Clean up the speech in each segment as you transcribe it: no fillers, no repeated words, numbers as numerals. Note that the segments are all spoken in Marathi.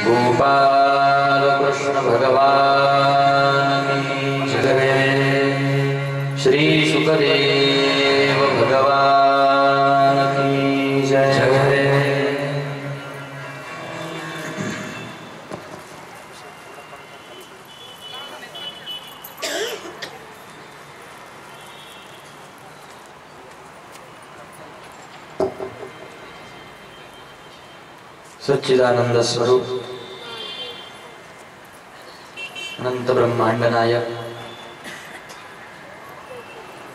गोपाल कृष्ण भगवान की जय। श्री सुखदेव भगवान की जय। सच्चिदानंद स्वरूप अनंत ब्रह्मांड नायक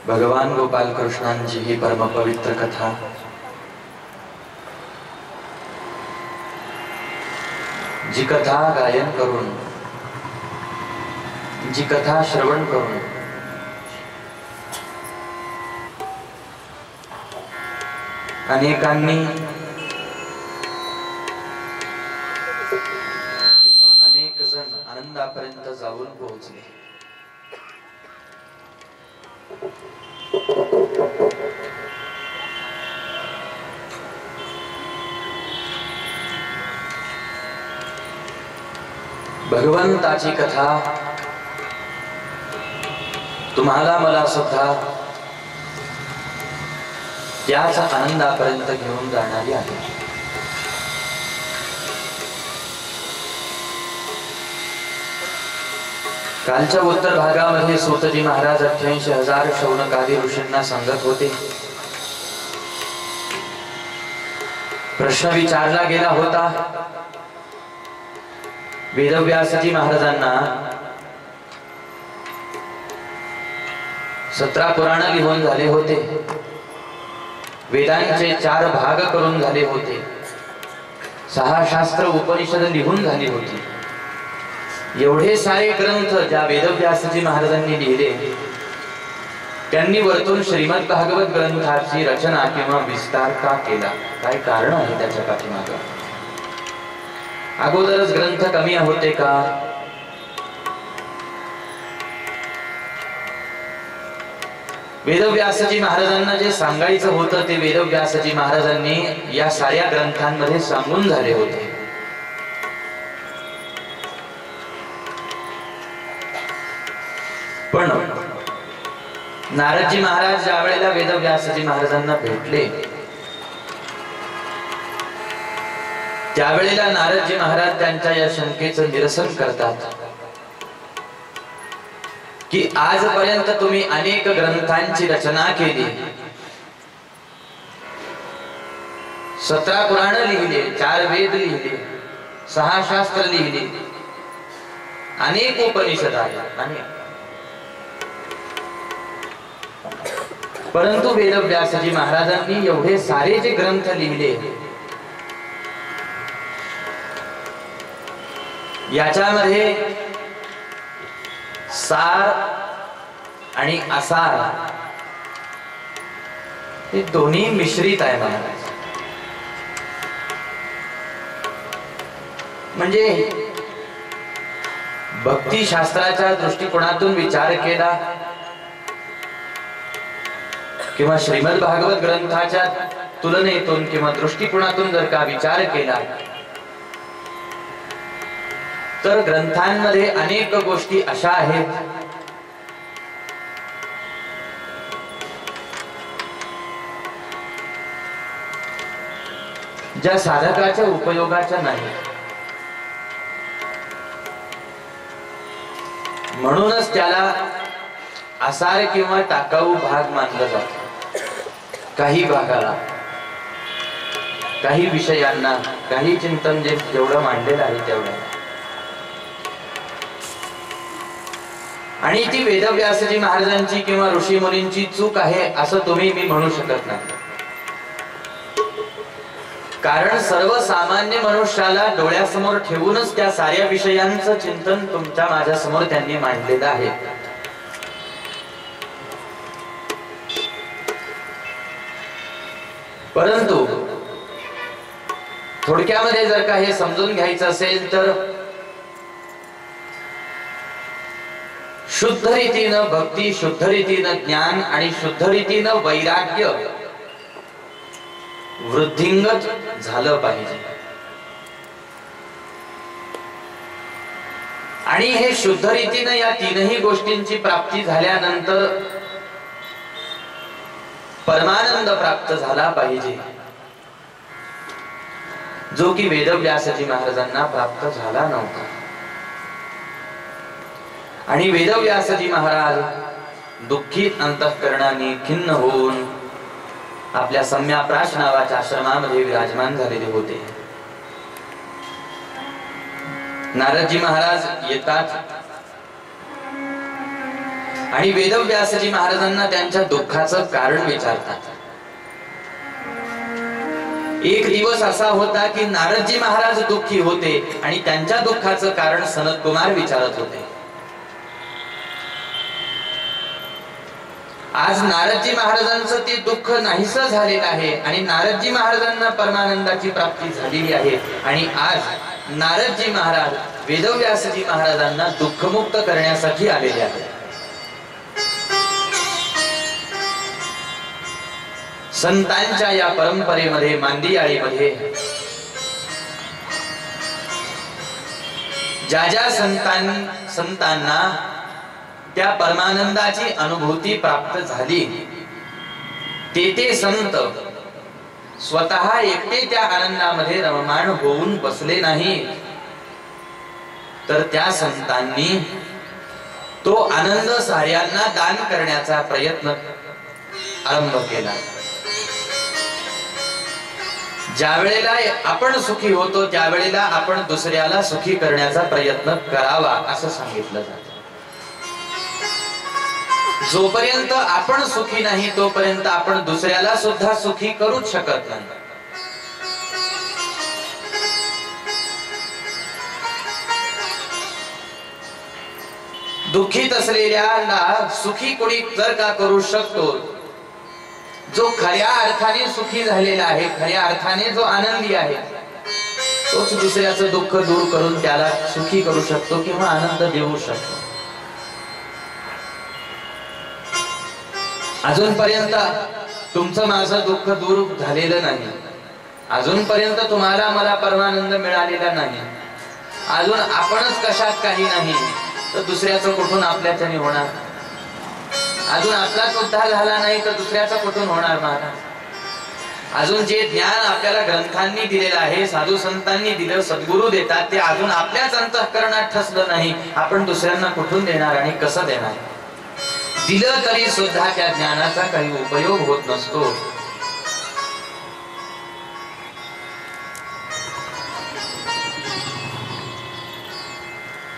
भगवान गोपाल कृष्णांची ही परम पवित्र कथा जी कथा गायन करून, जी कथा श्रवण करून अनेकांनी आनंदापर्यंत जाऊन पोहोचले। भगवंताची कथा तुम्हाला मला सुद्धा त्याच आनंदापर्यंत घेऊन जाणारी आहे। कालच्या उत्तर भागामध्ये सूतजी महाराज 88,000 शौनकादी ऋषींना सांगत होते। प्रश्न विचारला गेला होता वेदव्यासजी महाराजांना 17 पुराण लिहून झाले होते, वेदांचे 4 भाग करून झाले होते, 6 शास्त्र उपनिषद लिहून झाली होती। एवढे सारे ग्रंथ ज्या वेदव्यासजी महाराजांनी लिहिले त्यांनी वरतून श्रीमद भागवत ग्रंथाची रचना किंवा विस्तार का केला? काय कारण आहे त्याच्या पाठीमागे? अगोदरच ग्रंथ कमी होते का? वेदव्यासजी महाराजांना जे सांगायचं होतं ते वेदव्यासजी महाराजांनी या साऱ्या ग्रंथांमध्ये सांगून झाले होते। पण नारदजी महाराज ज्या वेळेला वेदव्यासजी महाराजांना भेटले त्यावेळेला नारदजी महाराज त्यांच्या या शंकेचं निरसन करतात की आजपर्यंत तुम्ही अनेक ग्रंथांची रचना केली, 17 पुराण लिहिले, 4 वेद लिहिले, 6 शास्त्र लिहिले, अनेक उपनिषद आहेत, अनेक। परंतु वेदव्यासजी महाराजांनी एवढे सारे जे ग्रंथ लिहिले याच्यामध्ये सार आणि असार हे दोन्ही मिश्रित आहे महाराज। म्हणजे भक्ती शास्त्राच्या दृष्टिकोनातून विचार केला किंवा श्रीमद भागवत ग्रंथाच्या तुलनेतून किंवा दृष्टिकोनातून जर का विचार केला तर ग्रंथांमध्ये अनेक गोष्टी अशा आहेत ज्या साधकाच्या उपयोगाच्या नाही। म्हणूनच त्याला असार किंवा टाकाऊ भाग मानला जातो। काही भागाला, काही विषयांना, काही चिंतन जेवढं मांडलेलं आहे तेवढं। आणि ती वेदव्यासजी महाराजांची किंवा ऋषी मुनींची चूक आहे असं तुम्ही मी म्हणू शकत नाही। कारण सर्वसामान्य मनुष्याला डोळ्यासमोर ठेवूनच त्या साऱ्या विषयांचं चिंतन तुमच्या माझ्या समोर त्यांनी मांडलेलं आहे। परंतु थोडक्यामध्ये जर का हे समजून घ्यायचं असेल तर शुद्ध रीतीनं भक्ती, शुद्ध रीतीनं ज्ञान आणि शुद्ध रीतीनं वैराग्य वृद्धिंगत झालं पाहिजे। आणि हे शुद्ध रीतीने या तीनही गोष्टींची प्राप्ती झाल्यानंतर परमानंद प्राप्त झाला पाहिजे, जो की वेदव्यासजी महाराजांना प्राप्त झाला नव्हता. आणि वेदव्यासजी महाराज दुःखित अंतःकरणाने खिन्न होऊन आपल्या सम्याप्राश नावाच्या आश्रमामध्ये विराजमान झालेले होते. नारदजी महाराज येतात आणि वेदव्यासजी महाराजांना त्यांच्या दुःखाचं कारण विचारतात. एक दिवस असा होता की नारदजी महाराज दुःखी होते आणि त्यांच्या दुःखाचं कारण सनत कुमार विचारत होते. आज नारदजी महाराजांचं ते दुःख नाहीसं झालेलं आहे आणि नारदजी महाराजांना परमानंदाची प्राप्ती झालेली आहे. आणि आज नारदजी महाराज वेदव्यासजी महाराजांना दुःखमुक्त करण्यासाठी आलेले आहेत. संतांच्या या परंपरेमध्ये मांदियाळीमध्ये ज्या ज्या संतांना त्या परमानंदाची अनुभूती प्राप्त झाली, ते संत स्वतः एकटे त्या आनंदामध्ये रममाण होऊन बसले नाही, तर त्या संतांनी तो आनंद साऱ्यांना दान करण्याचा प्रयत्न आरंभ केला. ज्या वेळेला आपण सुखी होतो त्यावेळेला आपण दुसऱ्याला सुखी करण्याचा प्रयत्न करावा असं सांगितलं जातं. जोपर्यंत आपण सुखी नाही तोपर्यंत आपण दुसऱ्याला सुद्धा सुखी करूच शकत नाही. दुःखीत असलेल्याला सुखी कोणी जर का करू शकतो, जो खऱ्या अर्थाने सुखी झालेला आहे, खऱ्या अर्थाने जो आनंदी आहे, तोच दुसऱ्याचं दुःख दूर करून त्याला सुखी करू शकतो किंवा आनंद देऊ शकतो. अजूनपर्यंत तुमचं माझं दुःख दूर झालेलं नाही, अजूनपर्यंत तुम्हाला मला परमानंद मिळालेला नाही, अजून आपणच कशात काही नाही, तर दुसऱ्याचं कुठून आपल्याच्याने होणार? अजून आपलाच उद्धार झाला नाही तर दुसऱ्याचा कुठून होणार महाराज? अजून जे ज्ञान आपल्याला ग्रंथांनी दिलेलं आहे, साधू संतांनी दिलं, सद्गुरू देतात, ते अजून आपल्याच अंतःकरणात ठसलं नाही, आपण दुसऱ्यांना कुठून देणार आणि कसं देणार? दिलं तरी सुद्धा त्या ज्ञानाचा काही उपयोग होत नसतो.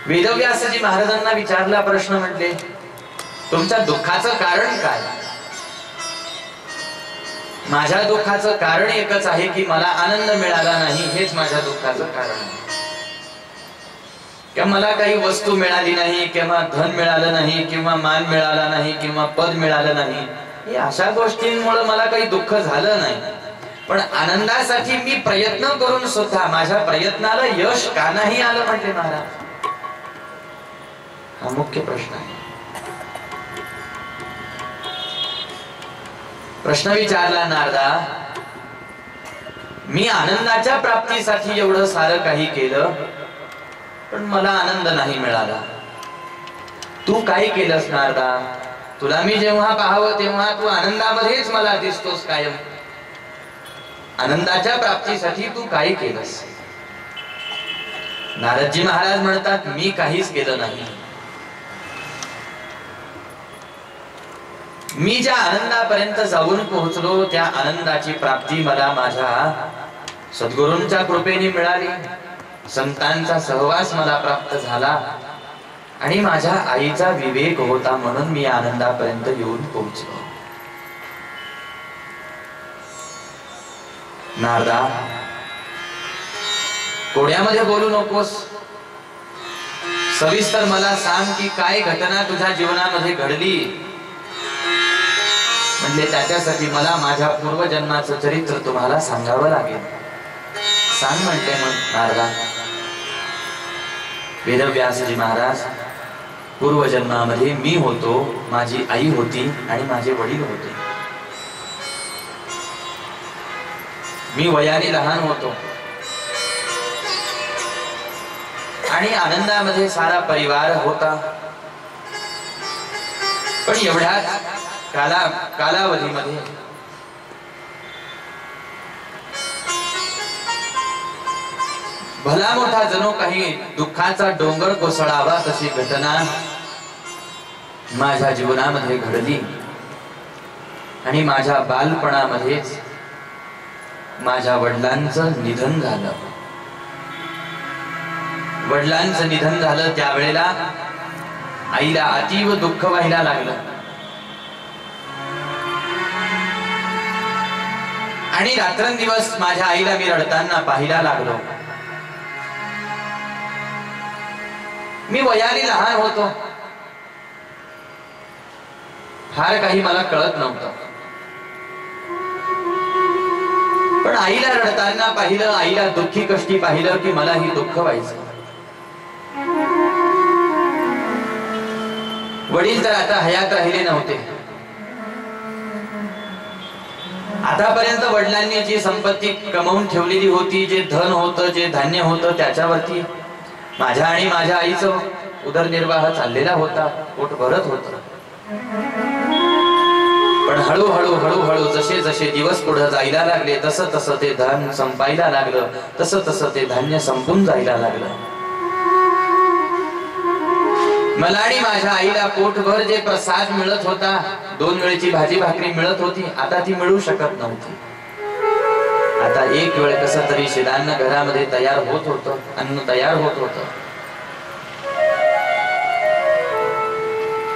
वेदव्यासजी महाराजांना विचारला प्रश्न, म्हटले तुमच्या दुःखाचं कारण काय? माझ्या दुःखाचं कारण एकच आहे की मला आनंद मिळाला नाही, हेच माझ्या दुःखाचं कारण आहे. किंवा मला काही वस्तू मिळाली नाही, किंवा धन मिळालं नाही, किंवा मान मिळाला नाही, किंवा पद मिळालं नाही, हे अशा गोष्टींमुळे मला काही दुःख झालं नाही. पण आनंदासाठी मी प्रयत्न करून सुद्धा माझ्या प्रयत्नाला यश का नाही आलं म्हटले महाराज? हा मुख्य प्रश्न आहे. प्रश्न विचारला नारदा, मी आनंदाच्या प्राप्तीसाठी एवढं सारं काही केलं पण मला आनंद नाही मिळाला. तू काय केलंस नारदा? तुला मी जेव्हा पाहावं तेव्हा तू आनंदामध्येच मला दिसतोस कायम. आनंदाच्या प्राप्तीसाठी तू काय केलंस? नारदजी महाराज म्हणतात, मी काहीच केलं नाही. मी ज्या आनंदापर्यंत जाऊन पोहोचलो त्या आनंदाची प्राप्ती मला माझ्या सद्गुरूंच्या कृपेने मिळाली, संतांचा सहवास मला प्राप्त झाला आणि माझ्या आईचा विवेक होता म्हणून मी आनंदापर्यंत येऊन पोहोचलो. नारदा, कोड्यामध्ये बोलू नकोस, सविस्तर मला सांग की काय घटना तुझ्या जीवनामध्ये घडली. म्हणजे त्याच्यासाठी मला माझ्या पूर्वजन्माचं चरित्र तुम्हाला सांगावं लागेल. सांग म्हणते मग नारदा. वेदव्यासजी महाराज, पूर्वजन्मामध्ये मी होतो, माझी आई होती आणि माझे वडील होते. मी वयाने लहान होतो आणि आणि आनंदामध्ये सारा परिवार होता. पण एवढ्याच कालावधीमध्ये भला मोठा जणू काही दुःखाचा डोंगर कोसळावा तशी घटना माझ्या जीवनामध्ये घडली. आणि माझ्या बालपणामध्येच माझ्या वडिलांचं निधन झालं. वडिलांचं निधन झालं त्यावेळेला आईला अतीव दुःख व्हायला लागलं. आणि रात्रंदिवस माझ्या आईला मी रडताना पाहायला लागलो. मी वयाने लहान होतो, फार काही मला कळत नव्हतं. पण आईला रडताना पाहिलं, आईला दुःखी कष्टी पाहिलं की मलाही दुःख व्हायचं. वडील तर आता हयात राहिले नव्हते. आतापर्यंत वडिलांनी जी संपत्ती कमवून ठेवलेली होती, जे धन होतं, जे धान्य होतं, त्याच्यावरती माझ्या आणि माझ्या आईचं उदरनिर्वाह चाललेला होता, पोट भरत होत. पण हळूहळू हळूहळू जसे जसे दिवस पुढे जायला लागले तसं तसं ते धन संपायला लागलं, तसं तसं ते धान्य संपून जायला लागलं. मला आणि माझ्या आईला पोटभर जे प्रसाद मिळत होता, 2 वेळची भाजी भाकरी मिळत होती, आता ती मिळू शकत नव्हती. आता एक वेळ कसं तरी शिदान्न घरामध्ये तयार होत होतं, अन्न तयार होत होतं.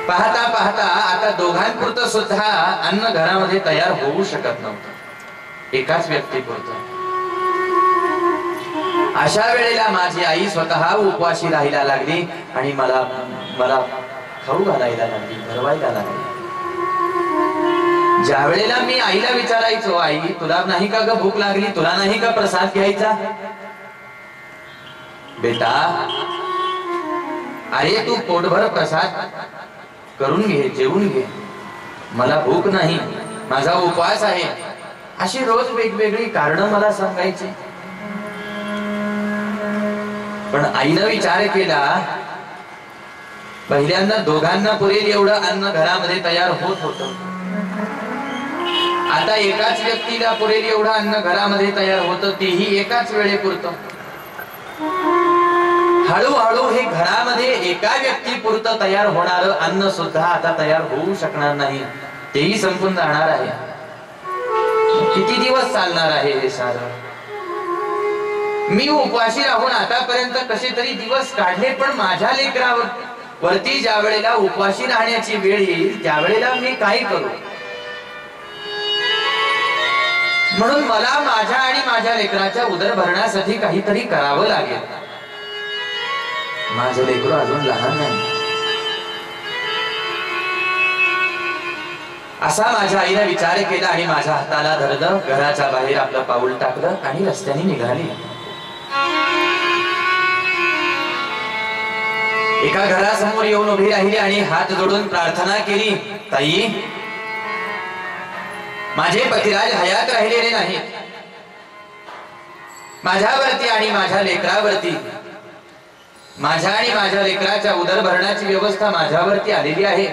पाहता पाहता आता दोघांपुरतं सुद्धा अन्न घरामध्ये तयार होऊ शकत नव्हतं, एकाच व्यक्तीपुरतं. अशा वेळेला माझी आई स्वतः उपवाशी राहायला लागली आणि मला खाऊ घालायला लागली, भरवायला लागली. ज्या वेळेला मी आईला विचारायचो, आई तुला नाही का ग भूक लागली, तुला नाही का प्रसाद घ्यायचा? बेटा अरे तू पोटभर प्रसाद करून घे, जेवून घे, मला भूक नाही, माझा उपवास आहे, अशी रोज वेगवेगळी कारणं मला सांगायची. पण आईनं विचार केला, पहिल्यांदा दोघांना पुरेल एवढं अन्न घरामध्ये तयार होत होतं, आता एकाच व्यक्तीला पुरेल एवढं अन्न घरामध्ये तयार होतं, तेही एकाच वेळेपुरतं. हळूहळू हे घरामध्ये एका व्यक्तीपुरतं तयार होणारं अन्न सुद्धा आता तयार होऊ शकणार नाही, तेही संपून जाणार आहे. किती दिवस चालणार आहे हे सारं? मी उपवाशी राहून आतापर्यंत कसे तरी दिवस काढले, पण माझ्या लेकरावर वरती ज्या वेळेला उपवाशी राहण्याची वेळ येईल त्यावेळेला मी काय करू? म्हणून मला माझ्या आणि माझ्या लेकराच्या उदरभरणासाठी काहीतरी करावं लागेल. माझं लेकरू अजून लहान नाही. असा माझ्या आईने विचार केला आणि माझ्या हाताला धरलं, घराच्या बाहेर आपलं पाऊल टाकलं आणि रस्त्याने निघाली. एका घरासमोर येऊन उभी राहिली आणि हात जोडून प्रार्थना केली, ताई माझे पतिराज हयात राहिलेले नाहीत, माझ्यावरती आणि माझ्या लेकरावरती, माझ्या आणि माझ्या लेकराच्या उदरभरणाची व्यवस्था माझ्यावरती आलेली आहे.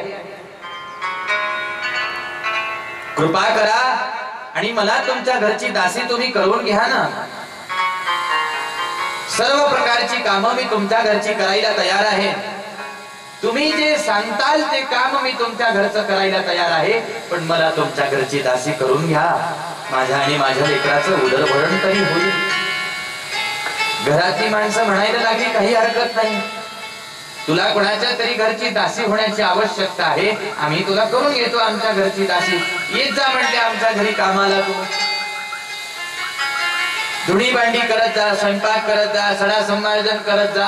कृपा करा आणि मला तुमच्या घरची दासी तुम्ही करून घ्या ना. सर्व प्रकारची कामं मी तुमच्या घरची करायला तयार आहे. तुम्ही जे सांगताल ते काम मी तुमच्या घरचं करायला तयार आहे, पण मला तुमच्या घरची दासी करून घ्या. माझ्या आणि माझ्या लेकराचं उदरभरण तरी होईल. घरातली माणसं म्हणायला लागली, काही हरकत नाही, तुला कोणाच्या तरी घरची दासी होण्याची आवश्यकता आहे, आम्ही तुला करून घेतो आमच्या घरची दासी. येत जा म्हणते आमच्या घरी कामाला. तू धुणी भांडी करत जा, स्वयंपाक करत जा, सडा संमार्जन करत जा,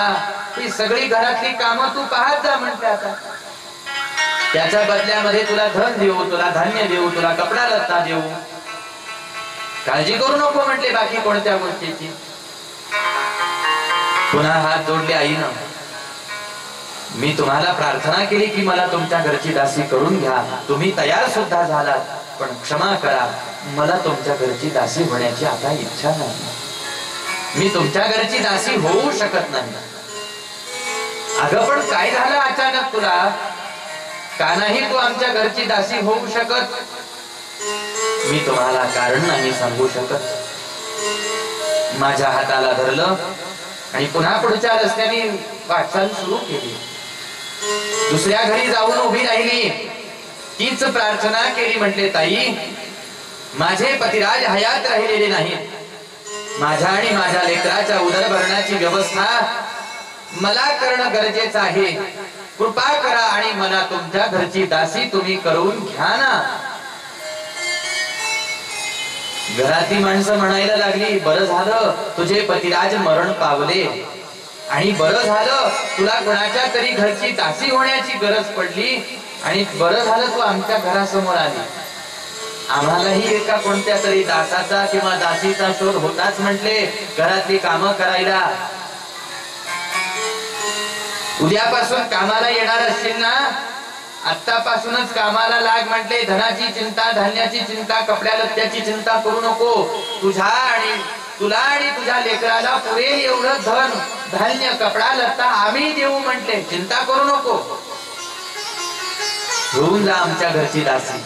ही सगळी घरातली कामं तू पाहत जा म्हणते. आता त्याच्या बदल्यामध्ये तुला धन देऊ, तुला धान्य देऊ, तुला कपडा लत्ता देऊ, काळजी करू नको म्हटले बाकी कोणत्या गोष्टीची. पुन्हा हात जोडले आईनं. मी तुम्हाला प्रार्थना केली की मला तुमच्या घरची दासी करून घ्या, तुम्ही तयार सुद्धा झालात, पण क्षमा करा, मला तुमच्या घरची दासी होण्याची आता इच्छा नाही. मी तुमच्या घरची दासी होऊ शकत नाही. अगं पण काय झालं अचानक तुला? का नाही तू आमच्या घरची दासी होऊ शकत? मी तुम्हाला कारण नाही सांगू शकत. माझ्या हाताला धरलं आणि पुन्हा पुढच्या रस्त्याने वाटचाल सुरू केली. दुसऱ्या घरी जाऊन उभी राहिली. तीच प्रार्थना केली. म्हटले, ताई, माझे पतिराज हयात राहिलेले नाहीत. माझ्या आणि माझ्या लेकराच्या उदरभरणाची व्यवस्था मला करणं गरजेचं आहे. कृपा करा आणि मला तुमच्या घरची दासी तुम्ही करून घ्या ना. घरातली माणसं म्हणायला लागली, बरं झालं तुझे पतिराज मरण पावले आणि बरं झालं तुला कोणाच्या तरी घरची दासी होण्याची गरज पडली आणि बरं झालं तू आमच्या घरासमोर आली. आम्हालाही एका कोणत्या तरी दासाचा किंवा दासीचा शोध होताच म्हटले घरातली कामं करायला. उद्यापासून कामाला येणार असतील ना, आत्तापासूनच कामाला लाग म्हटले. धनाची चिंता, धान्याची चिंता, कपड्या लत्त्याची चिंता करू नको. तुला आणि तुझ्या लेकराला पुरेल एवढं धन धान्य कपडा लत्ता आम्ही देऊ म्हटले. चिंता करू नको. घेऊन जा आमच्या घरची दासी.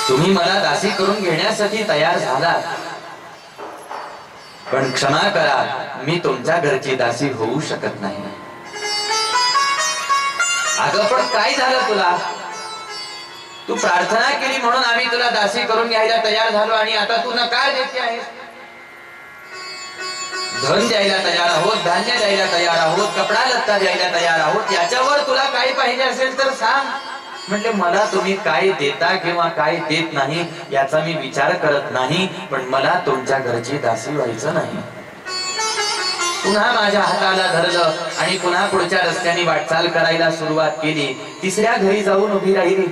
तुम्ही मला दासी करून घेण्यासाठी तयार झालात, पण क्षमा करा, मी तुमच्या घरची दासी होऊ शकत नाही. अगं पण काय झालं तुला? तू प्रार्थना केली म्हणून आम्ही तुला दासी करून घ्यायला तयार झालो आणि आता तू नकार देते आहेस. धन द्यायला तयार आहोत, धान्य द्यायला तयार आहोत, कपडा लत्ता द्यायला तयार आहोत. याच्यावर तुला काय पाहिजे असेल तर सांग. म्हणजे मला तुम्ही काय देता किंवा काय देत नाही याचा मी विचार करत नाही, पण मला तुमच्या घरची दासी व्हायचं नाही. पुन्हा माझ्या हाताला धरलं आणि पुन्हा पुढच्या रस्त्याने वाटचाल करायला सुरुवात केली. तिसऱ्या घरी जाऊन उभी राहिली.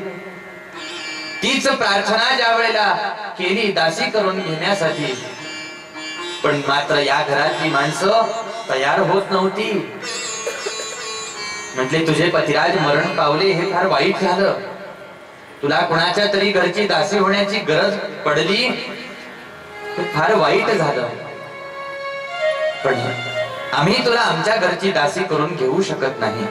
तीच प्रार्थना ज्या वेळेला केली दासी करून घेण्यासाठी, पण मात्र या घरातली माणसं तयार होत नव्हती. म्हटले, तुझे पतिराज मरण पावले हे फार वाईट झालं. तुला कोणाच्या तरी घरची दासी होण्याची गरज पडली, फार वाईट झालं. पण आम्ही तुला आमच्या घरची दासी करून घेऊ शकत नाही.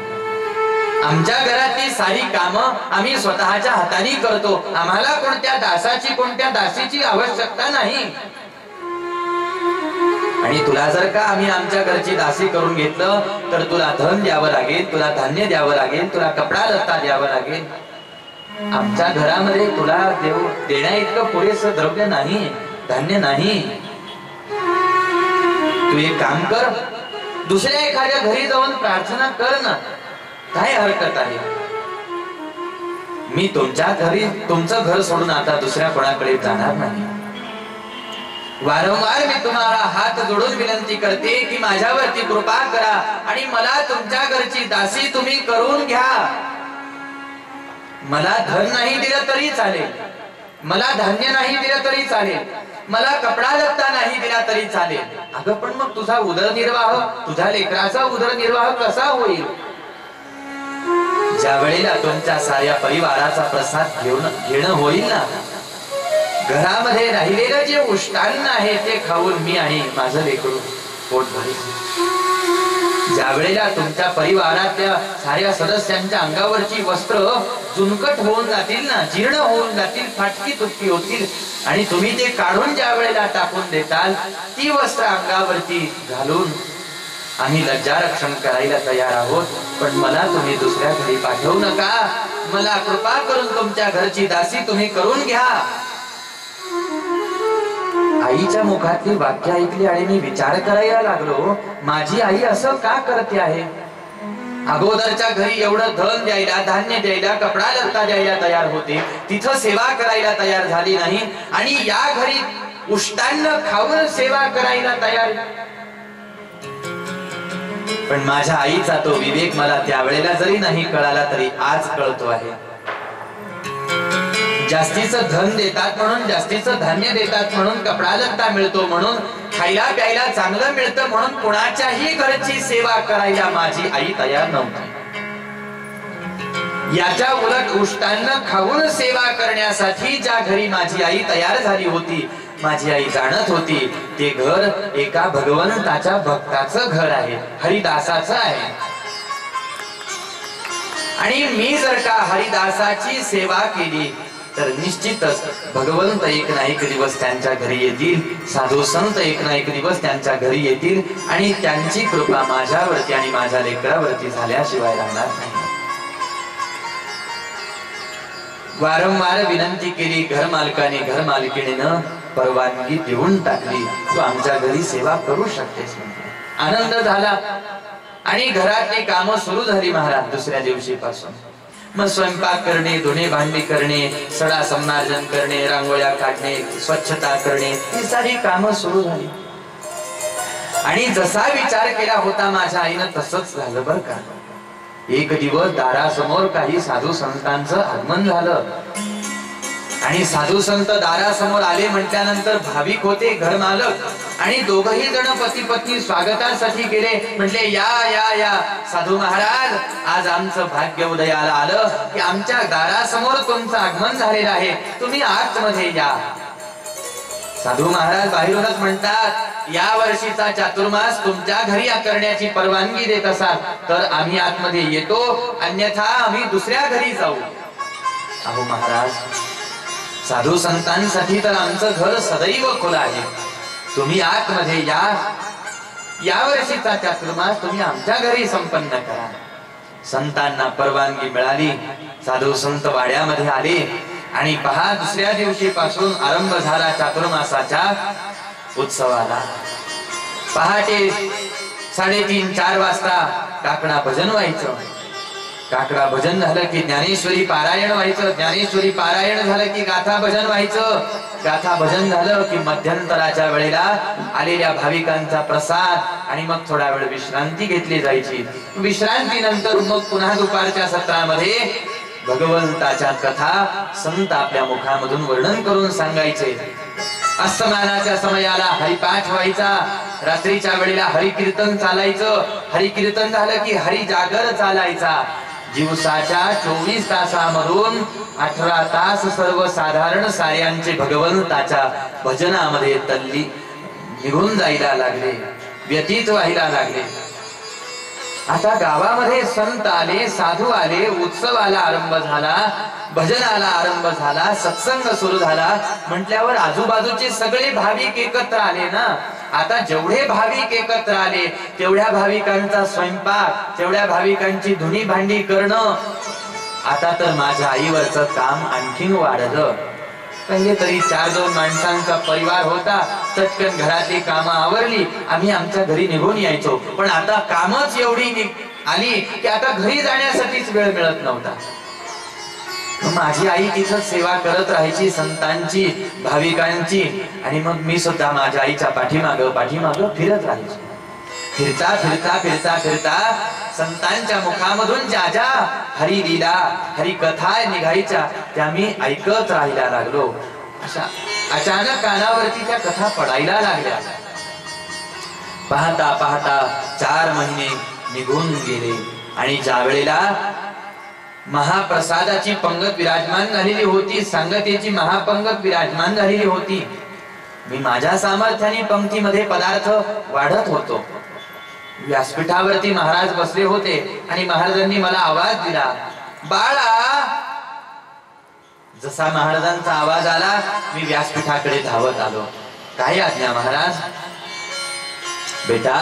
आमच्या घरातली सारी कामं आम्ही स्वतःच्या हाताने करतो. आम्हाला कोणत्या दासाची कोणत्या दासीची आवश्यकता नाही. आणि तुला जर का आम्ही आमच्या घरची दासी करून घेतलं तर तुला धन द्यावं लागेल, तुला धान्य द्यावं लागेल, तुला कपडा लत्ता द्यावं लागेल. आमच्या घरामध्ये तुला देण्या इतकं पुरेसं द्रव्य नाही, धान्य नाही. तू एक काम कर, दुसऱ्या एखाद्या घरी जाऊन प्रार्थना कर ना, काय हरकत आहे. मी तुमच्या घरी तुमचं घर सोडून आता दुसऱ्या कोणाकडे जाणार नाही. वारंवार मी तुम्हाला हात जोडून विनंती करते की माझ्यावरती कृपा करा आणि मला तुमच्या घरची दासी तुम्ही करून घ्या. मला धन नाही दिलं तरी चालेल, मला धान्य नाही दिलं तरी चालेल, मला कपडा लत्ता नाही दिला तरी चालेल. अगं पण मग तुझा उदरनिर्वाह, तुझ्या लेकराचा उदरनिर्वाह कसा होईल? ज्या वेळेला तुमच्या साऱ्या परिवाराचा प्रसाद घेणं होईल ना, घरामध्ये राहिलेलं जे उष्टान्न आहे ते खाऊन मी आणि माझं लेकरू पोट भरेल. ज्या वेळेला तुमच्या परिवारातल्या साऱ्या सदस्यांच्या अंगावरची वस्त्र चुनकट होऊन जातील ना, जीर्ण होऊन जातील, फाटकी तुटकी होतील आणि तुम्ही ते काढून ज्या वेळेला टाकून देताल, ती वस्त्र अंगावरती घालून आम्ही लज्जा रक्षण करायला तयार आहोत. पण मला तुम्ही दुसऱ्या घरी पाठवू नका. मला कृपा करून तुमच्या घरची दासी तुम्ही करून घ्या. आईच्या मुखातली वाक्य ऐकली आणि मी विचार करायला लागलो, माझी आई असं का करते आहे? अगोदरच्या घरी एवढं धन द्यायला, धान्य द्यायला, कपडा लत्ता द्यायला तयार होते, तिथं सेवा करायला तयार झाली नाही आणि या घरी उष्टान्न खाऊन सेवा करायला तयार. पण माझ्या आईचा तो विवेक मला त्यावेळेला जरी नाही कळाला तरी आज कळतो आहे. जास्तीचं धन देतात म्हणून, जास्तीचं धान्य देतात म्हणून, कपडा लत्ता मिळतो म्हणून, खायला प्यायला चांगलं मिळतं म्हणून कुणाच्याही घरची सेवा करायला माझी आई तयार नव्हती. याच्या उलट उष्टान्न खाऊन सेवा करण्यासाठी ज्या घरी माझी आई तयार झाली होती माझी आई जाणत होती ते घर एका भगवंताच्या भक्ताचं घर आहे, हरिदासाचं आहे. आणि मी जर का हरिदासाची सेवा केली तर निश्चितच भगवंत एक ना एक दिवस त्यांच्या घरी येतील, साधू संत एक ना एक दिवस त्यांच्या घरी येतील आणि त्यांची कृपा माझ्यावरती आणि माझ्या लेकरावरती झाल्याशिवाय राहणार नाही. वारंवार विनंती केली घर मालकाने, घर मालकीणीनं परवानगी देऊन टाकली, तू आमच्या घरी सेवा करू शकतेस. आनंद झाला आणि घरातली कामं सुरू झाली महाराज. दुसऱ्या दिवशी पासून मग स्वयंपाक करणे, धुणे भांडी करणे, सडा संमार्जन करणे, रांगोळ्या काढणे, स्वच्छता करणे, ही सारी कामं सुरू झाली. आणि जसा विचार केला होता माझ्या आईनं तसंच झालं बर का. एक दिवस दारासमोर काही साधू संतांचं आगमन झालं आणि साधू संत दारासमोर आले म्हटल्यानंतर भाविक होते घर मालक आणि दोघही जण पती पत्नी स्वागतासाठी गेले. म्हटले या या या साधू महाराज, आज आमचं भाग्य उदयाला आलं की आमच्या दारासमोर तुमचं आगमन झालेलं आहे, तुम्ही आतमध्ये या. साधू महाराज बाहेरूनच म्हणतात, या वर्षीचा चातुर्मास तुमच्या घरी करण्याची परवानगी देत असाल तर आम्ही आतमध्ये येतो, अन्यथा आम्ही दुसऱ्या घरी जाऊ. अहो महाराज, साधू संतांसाठी तर आमचं घर सदैव खुलं आहे, तुम्ही आतमध्ये या. या वर्षीचा चातुर्मास तुम्ही आमच्या घरी संपन्न करा. संतांना परवानगी मिळाली. साधू संत वाड्यामध्ये आले आणि पहा दुसऱ्या दिवशी पासून आरंभ झाला चातुर्मासाच्या उत्सवाला. पहाटे 3:30-4 वाजता काकडा भजन व्हायचं. काकडा भजन झालं की ज्ञानेश्वरी पारायण व्हायचं. ज्ञानेश्वरी पारायण झालं की गाथा भजन व्हायचं. गाथा भजन झालं की मध्यंतराच्या वेळेला आलेल्या भाविकांचा प्रसाद आणि मग थोडा वेळ विश्रांती घेतली जायची. विश्रांतीनंतर मग पुन्हा दुपारच्या सत्रामध्ये भगवंताच्या कथा संत आपल्या मुखामधून वर्णन करून सांगायचे. अस्तमानाच्या समयाला हरिपाठ व्हायचा. रात्रीच्या वेळेला हरिकीर्तन चालायचं. हरिकीर्तन झालं की हरी जागर चालायचा. दिवसाच्या 24 तासामधून 18 तास सर्वसाधारण साऱ्यांचे भगवंताच्या भजनामध्ये तल्ली निघून जायला लागले, व्यतीत व्हायला लागले. आता गावामध्ये संत आले, साधू आले, उत्सवाला आरंभ झाला, भजनाला आरंभ झाला, सत्संग सुरू झाला म्हटल्यावर आजूबाजूचे सगळे भाविक एकत्र आले ना. आता जेवढे भाविक एकत्र आले तेवढ्या भाविकांचा स्वयंपाक, तेवढ्या भाविकांची धुणी भांडी करणं. आता तर माझ्या आईवरचं काम आणखीन वाढलं. पहिले तरी 4-2 माणसांचा परिवार होता, चटकन घरातली कामं आवरली, आम्ही आमच्या घरी निघून यायचो. पण आता कामच एवढी आली की आता घरी जाण्यासाठीच वेळ मिळत नव्हता. माझी आई तिथं सेवा करत राहायची, संतांची, भाविकांची. आणि मग मी सुद्धा माझ्या आईच्या पाठीमाग फिरत राहायचो. फिरता फिरता फिरता फिरता संतांच्या मुखामधून ज्या ज्या हरिलीला, हरिकथा निघायच्या त्या मी ऐकत राहायला लागलो. अशा अचानक कानावरती त्या कथा पडायला लागल्या. पाहता पाहता 4 महिने निघून गेले आणि ज्या वेळेला महाप्रसादाची पंगत विराजमान झालेली होती, सांगतेची महापंगत विराजमान झालेली होती, मी माझ्या सामर्थ्याने पंक्तीमध्ये पदार्थ वाढत होतो. व्यासपीठावरती महाराज बसले होते आणि महाराजांनी मला आवाज दिला, बाळा. जसा महाराजांचा आवाज आला मी व्यासपीठाकडे धावत आलो. काय आज्ञा महाराज? बेटा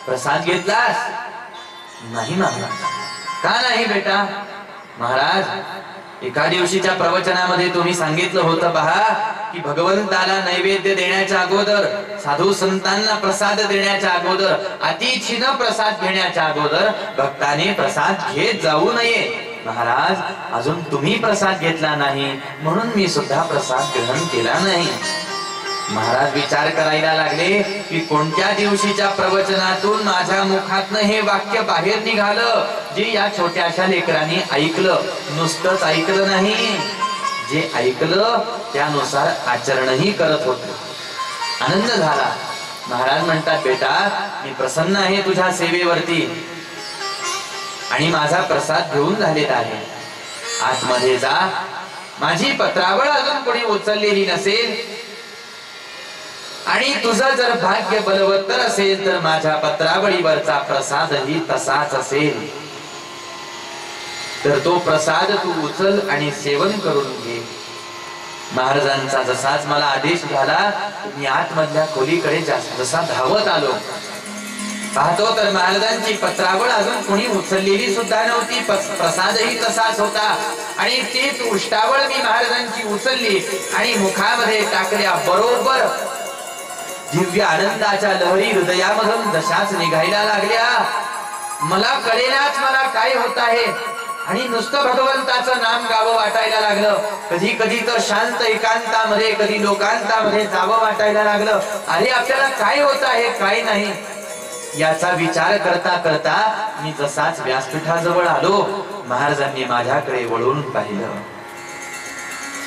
प्रसाद घेतलास? नाही महाराज. का नाही बेटा? महाराज एका दिवशीच्या प्रवचनामध्ये तुम्ही सांगितलं होतं पहा की भगवंताला नैवेद्य देण्याच्या अगोदर, साधू संतांना प्रसाद देण्याच्या अगोदर, अतिथीनं प्रसाद घेण्याच्या अगोदर भक्ताने प्रसाद घेत जाऊ नये. महाराज अजून तुम्ही प्रसाद घेतला नाही म्हणून मी सुद्धा प्रसाद ग्रहण केला नाही. महाराज विचार करायला लागले की कोणत्या दिवशीच्या प्रवचनातून माझ्या मुखातनं हे वाक्य बाहेर निघालं जे या छोट्याशा लेकरांनी ऐकलं. नुसतंच ऐकलं नाही, जे ऐकलं त्यानुसार आचरणही करत होते. आनंद झाला. महाराज म्हणतात, बेटा मी प्रसन्न आहे तुझ्या सेवेवरती आणि माझा प्रसाद घेऊन झालेला आहे. आतमध्ये जा. माझी पत्रावळ अजून कोणी उचललेली नसेल आणि तुझं जर भाग्य बलवत्तर असेल तर माझ्या पत्रावळीवरचा प्रसादही तसाच असेल, तर तो प्रसाद तू उचल आणि सेवन करून घे. महाराजांचा जसाच मला आदेश झाला, मी आतमधल्या खोलीकडे जसा धावत आलो, पाहतो तर महाराजांची पत्रावळ अजून कोणी उचललेली सुद्धा नव्हती, प्रसादही तसाच होता. आणि तीच उष्टावळ मी महाराजांची उचलली आणि मुखामध्ये टाकल्या. बरोबर दिव्य आनंदाच्या लहरी हृदयामधून जशाच निघायला लागल्या, मला कळेनाच मला काय होत आहे. आणि नुसतं भगवंताचं नाम गावं वाटायला लागलं. कधी कधी तर शांत एकांतामध्ये, कधी लोकांतामध्ये जावं वाटायला लागलं. अरे आपल्याला काय होत आहे काय नाही याचा विचार करता करता मी जसाच व्यासपीठाजवळ आलो, महाराजांनी माझ्याकडे वळून पाहिलं.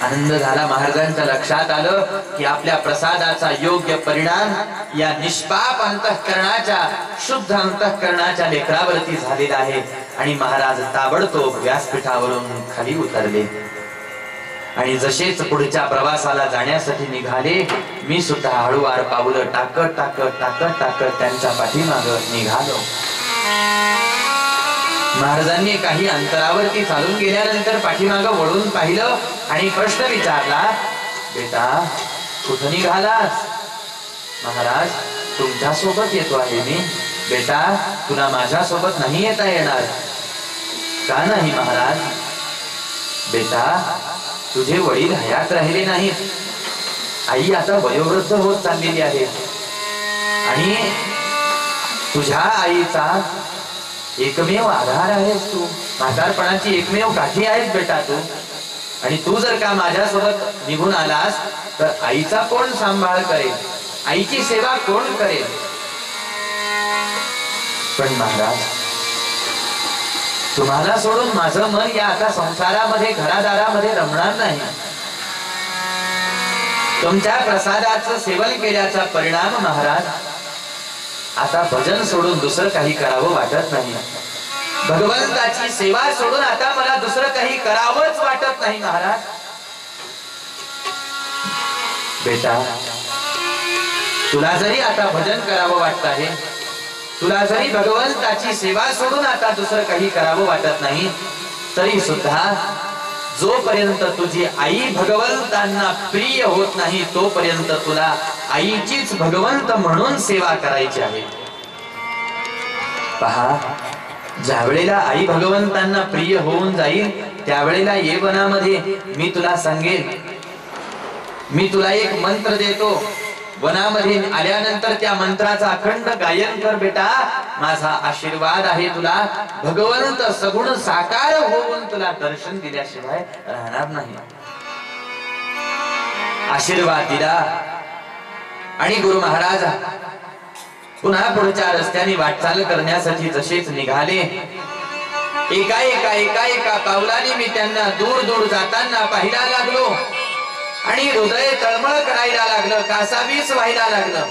आनंद झाला. महाराजांच्या लक्षात आलं की आपल्या प्रसादाचा योग्य परिणाम या निष्पाप अंतःकरणाच्या, शुद्ध अंतःकरणाच्या लेकरावरती झालेला आहे. आणि महाराज ताबडतोब व्यासपीठावरून खाली उतरले आणि जसेच पुढच्या प्रवासाला जाण्यासाठी निघाले, मी सुद्धा हळूवार पावलं टाकत टाकत टाकत टाकत त्यांच्या पाठीमागं निघालो. महाराजांनी काही अंतरावरती चालून गेल्यानंतर पाठीमागं वळून पाहिलं आणि प्रश्न विचारला, बेटा कुठं निघालास? महाराज तुमच्या सोबत येतो आहे मी. बेटा तुला माझ्या सोबत नाही येता येणार. का नाही महाराज? बेटा तुझे वडील हयात राहिले नाहीत, आई आता वयोवृद्ध होत चाललेली आहे आणि तुझ्या आईचा एकमेव आधार आहेस तू, म्हातारपणाची एकमेव काठी आहेस बेटा तू. आणि तू जर का माझ्यासोबत निघून आलास तर आईचा कोण सांभाळ करेल, आईची सेवा कोण करेल? पण महाराज तुम्हाला सोडून माझं मन या आता संसारामध्ये घरादारामध्ये रमणार नाही. तुमच्या प्रसादाचं सेवन केल्याचा परिणाम महाराज आता भजन सोडून दुसरं काही करावं वाटत नाही. भगवंताची सेवा सोडून आता मला दुसरं काही करावंच वाटत नाही महाराज. बेटा तुला जरी आता भजन करावं वाटत आहे, तुला जरी भगवंताची सेवा सोडून आता दुसरं काही करावं वाटत नाही, तरी सुद्धा जोपर्यंत तुझी आई भगवंतांना प्रिय होत नाही तोपर्यंत तुला आईचीच भगवंत म्हणून सेवा करायची आहे. पहा, ज्या वेळेला आई भगवंतांना प्रिय होऊन जाईल त्यावेळेला ये वनामध्ये मी तुला सांगेन, मी तुला एक मंत्र देतो. वनामध्ये आल्यानंतर त्या मंत्राचा अखंड गायन कर बेटा. माझा आशीर्वाद आहे तुला. भगवंत सगुण साकार होऊन तुला दर्शन दिल्याशिवाय राहणार नाही. आशीर्वाद दिला आणि गुरु महाराज पुन्हा पुढच्या रस्त्याने वाटचाल करण्यासाठी जसेच निघाले, एका एका एका एका पावलाने मी त्यांना दूर दूर जाताना पाहायला लागलो आणि हृदय तळमळ करायला लागलं, कासावीस व्हायला लागलं.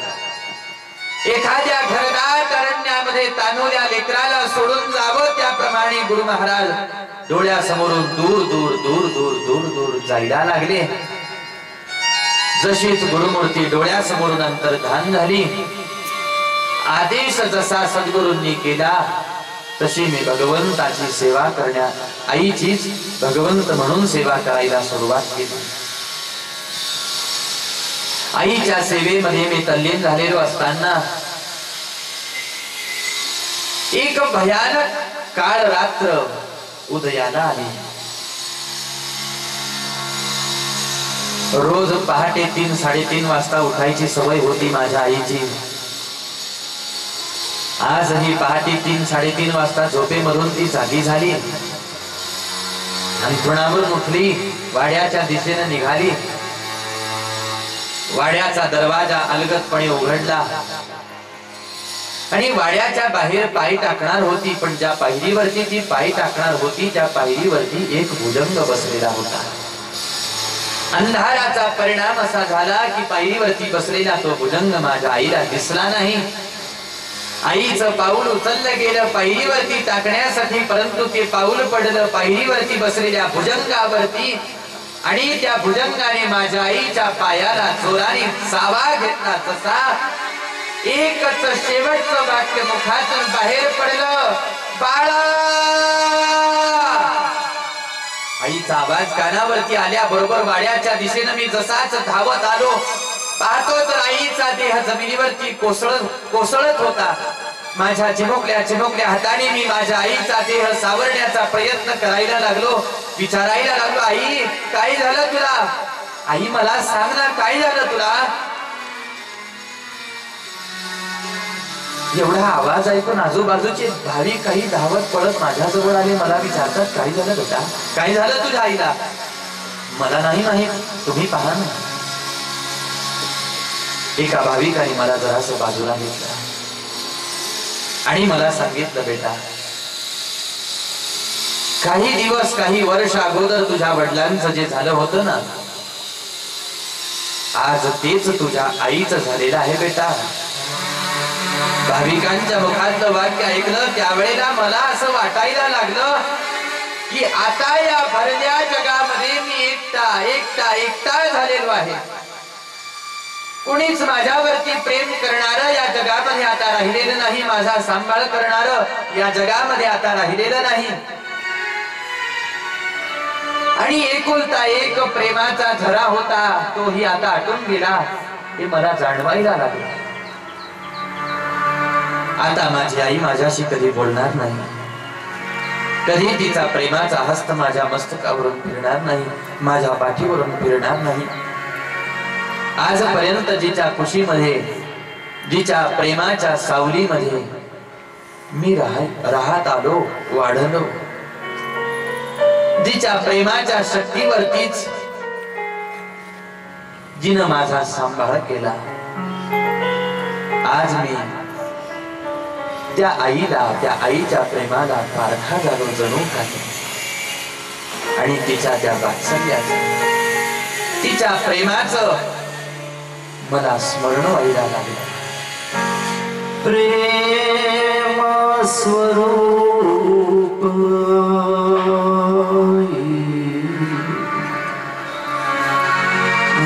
एखाद्या घरदार अरण्यामध्ये तानुल्या लेकराला सोडून जावं त्याप्रमाणे गुरु महाराज डोळ्यासमोरून दूर दूर दूर दूर दूर दूर जायला लागले. जशीच गुरुमूर्ती डोळ्यासमोरून अंतर्धान झाली, आदेश जसा सद्गुरूंनी केला तशी मी भगवंताची सेवा करण्या, आईचीच भगवंत म्हणून सेवा करायला सुरुवात केली. आईच्या सेवेमध्ये मी तल्लीन झालेलो असताना एक भयानक काळ रात्र उदयाला आली. रोज पहाटे 3-3:30 वाजता उठायची सवय होती माझ्या आईची. आजही पहाटे 3-3:30 वाजता झोपेमधून ती जागी झाली, अंथरुणावरून उठली, वाड्याच्या दिशेने निघाली. वाड्याचा दरवाजा अलगदपणे उघडला आणि वाड्याच्या बाहेर पाय टाकणार होती, पण ज्या पायरीवरती ती पाय टाकणार होती त्या पायरीवरती एक भुजंग बसलेला होता. अंधाराचा परिणाम असा झाला की पायरीवरती बसलेला तो भुजंग माझ्या आईला दिसला नाही. आईचं पाऊल उचललं गेलं पायरीवरती टाकण्यासाठी, परंतु ते पाऊल पडलं पायरीवरती बसलेल्या भुजंगावरती आणि त्या भुजंगाने माझ्या आईच्या पायाला जोराने चावा घेतला तसा एकच शेवटचं वाक्य मुखातून बाहेर पडलं, बाळा. आईचा आवाज कानावरती आल्याबरोबर वाड्याच्या दिशेनं मी जसाच धावत आलो, पाहतो तर आईचा देह जमिनीवरती कोसळत होता. माझ्या चिमुकल्या हाताने मी माझ्या आईचा देह सावरण्याचा प्रयत्न करायला लागलो. विचारायला लागलो, आई काय झालं तुला? आई मला सांग ना, काय झालं तुला? एवढा आवाज ऐकून आजूबाजूचे भाविक काही धावत पडत माझ्याजवळ आले. मला विचारतात, काय झालं बेटा, काय झालं तुझ्या आईला? मला नाही माहित, तुम्ही पहा ना. एका भाविकाने मला जरासं बाजूला घेतलं आणि मला सांगितलं, बेटा काही दिवस काही वर्ष अगोदर तुझ्या वडिलांचं जे झालं होतं ना, आज तेच तुझ्या आईचं झालेलं आहे बेटा. भाविकांच्या मुखातलं वाक्य ऐकलं त्यावेळेला मला असं वाटायला लागलं की आता या भरल्या जगामध्ये मी एकटा झालेलो आहे. कुणीच माझ्यावरती प्रेम करणारं या जगामध्ये आता राहिलेलं नाही. माझा सांभाळ करणारं या जगामध्ये आता राहिलेलं नाही. आणि एकुलता एक प्रेमाचा झरा होता, तोही आता आटून गेला. हे मला जाणवायला लागलं. आता माझी आई माझ्याशी कधी बोलणार नाही, कधी तिचा प्रेमाचा हस्त माझ्या मस्तकावरून फिरणार नाही, माझ्या पाठीवरून फिरणार नाही. आजपर्यंत जिच्या खुशीमध्ये, जिच्या प्रेमाच्या सावलीमध्ये मी राहत आलो, वाढलो, जिच्या प्रेमाच्या शक्तीवरतीच जिनं माझा सांभाळ केला, आज मी त्या आईला, त्या आईच्या प्रेमाला पारखा झालो जणू काही. आणि तिच्या त्या वात्सल्याचं, तिच्या प्रेमाचं मला स्मरण व्हायला लागलं. प्रेम स्वरूप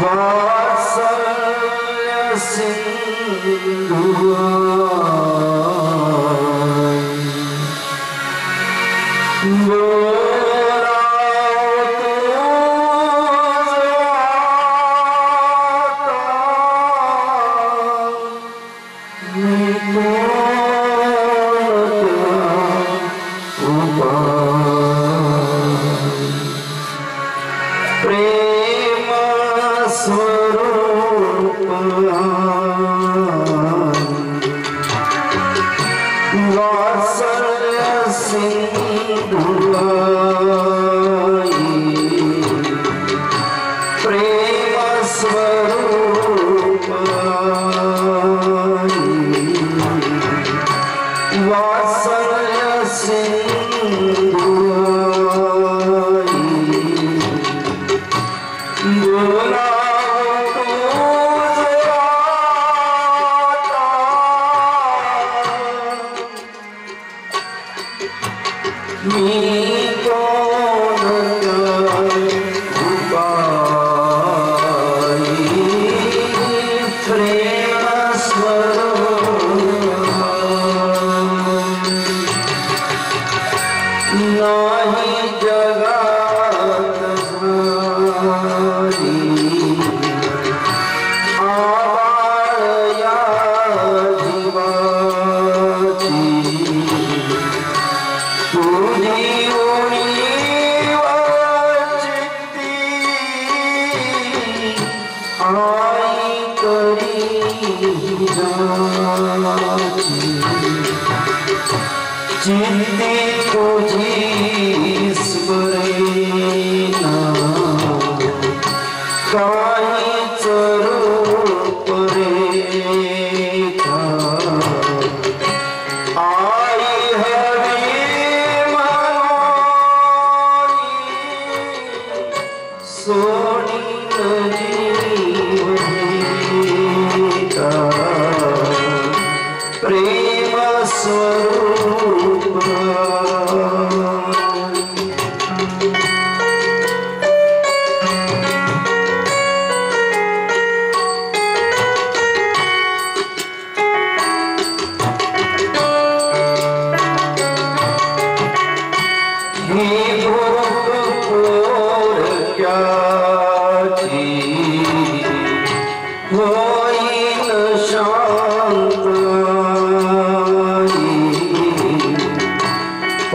वात्सल्य सिंधू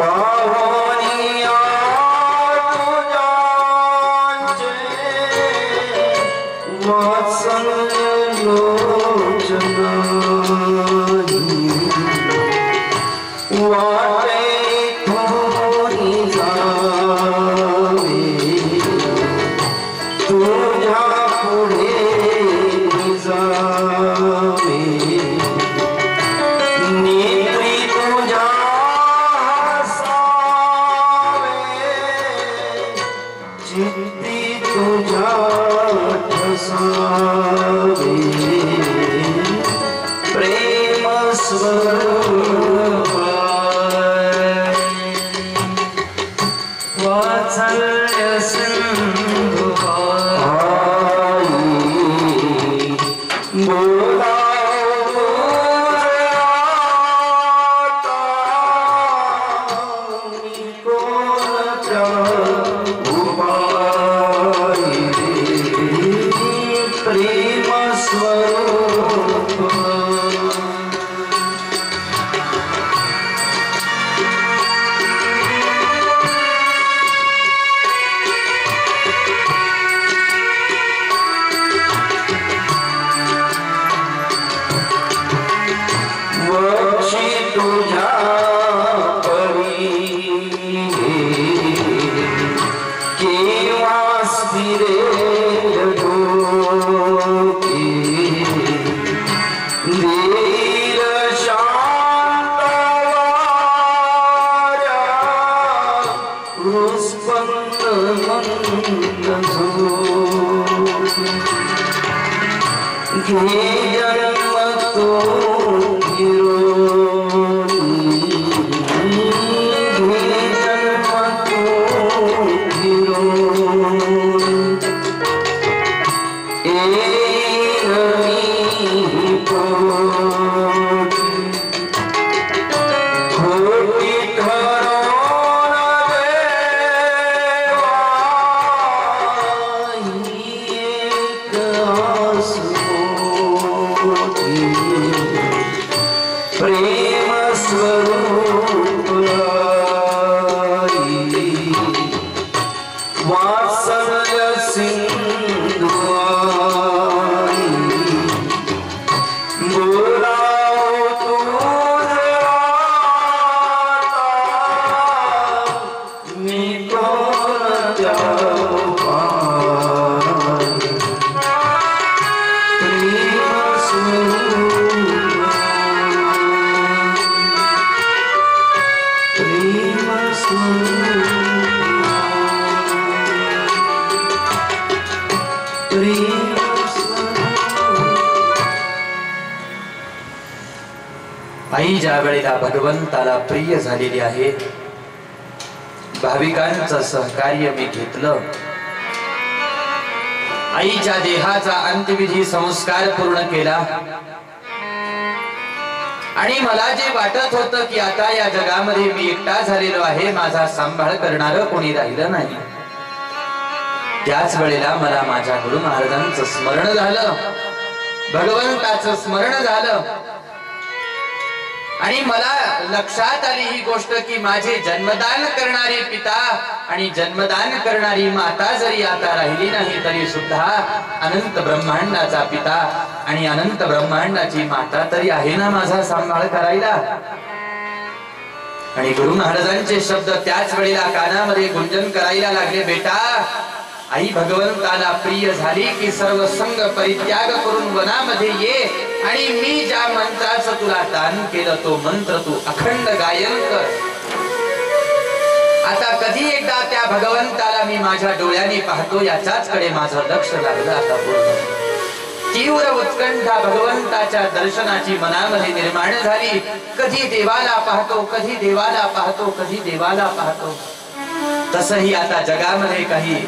पावनिया तुझ्याचे वात्सल्य लोचनानी वाटे थोरी जावे तुझ्या पुढे जावे नेत्री तुझ्या हसावे चित्ती तुझ्या ठसावे प्रेम स्वरूप वात्सल्य सिंधु बोला प्रेम स्वरूप वक्षी तुझ्या परी केव्हा स्थिरे धीर शांत वाऱ्या रुस्पंद मंद झोप घे जन्म तो गिरोनी घे जन्म तो गिरोनी खोटी ठरवून देवा ही एक आस मोठी प्रेम स्वरूप वात्सल्य सिंधु आई ज्या वेळेला भगवंताला प्रिय झालेली आहे, भाविकांचं सहकार्य मी घेतलं, आईच्या देहाचा अंत्यविधी संस्कार पूर्ण केला आणि मला जे वाटत होतं की आता या जगामध्ये मी एकटा झालेलो आहे, माझा सांभाळ करणारं कोणी राहिलं नाही, त्याच वेळेला मला माझ्या गुरु महाराजांचं स्मरण झालं, भगवंताचं स्मरण झालं आणि मला लक्षात आली ही गोष्ट की माझे जन्मदान करणारे पिता आणि जन्मदान करणारी माता जरी आता राहिली नाही तरी सुद्धा अनंत ब्रह्मांडाचा पिता आणि अनंत ब्रह्मांडाची माता तरी आहे ना माझा सांभाळ करायला। आणि गुरु महाराजांचे शब्द त्याच वेळेला कानामध्ये गुंजन करायला लागले, बेटा आई भगवंताला प्रिय झाली की सर्व संग परित्याग करून वनामध्ये ये आणि मी ज्या मंत्राचं तुला दान केलं तो मंत्र तू अखंड गायन कर। आता कधी एकदा त्या भगवंताला मी माझ्या डोळ्याने पाहतो याच्याच कडे माझं लक्ष लागलं। आता पूर्ण तीव्र उत्कंठा भगवंताच्या दर्शनाची मनामध्ये निर्माण झाली। कधी देवाला पाहतो, कधी देवाला पाहतो, कधी देवाला पाहतो। तसही आता जगामध्ये काही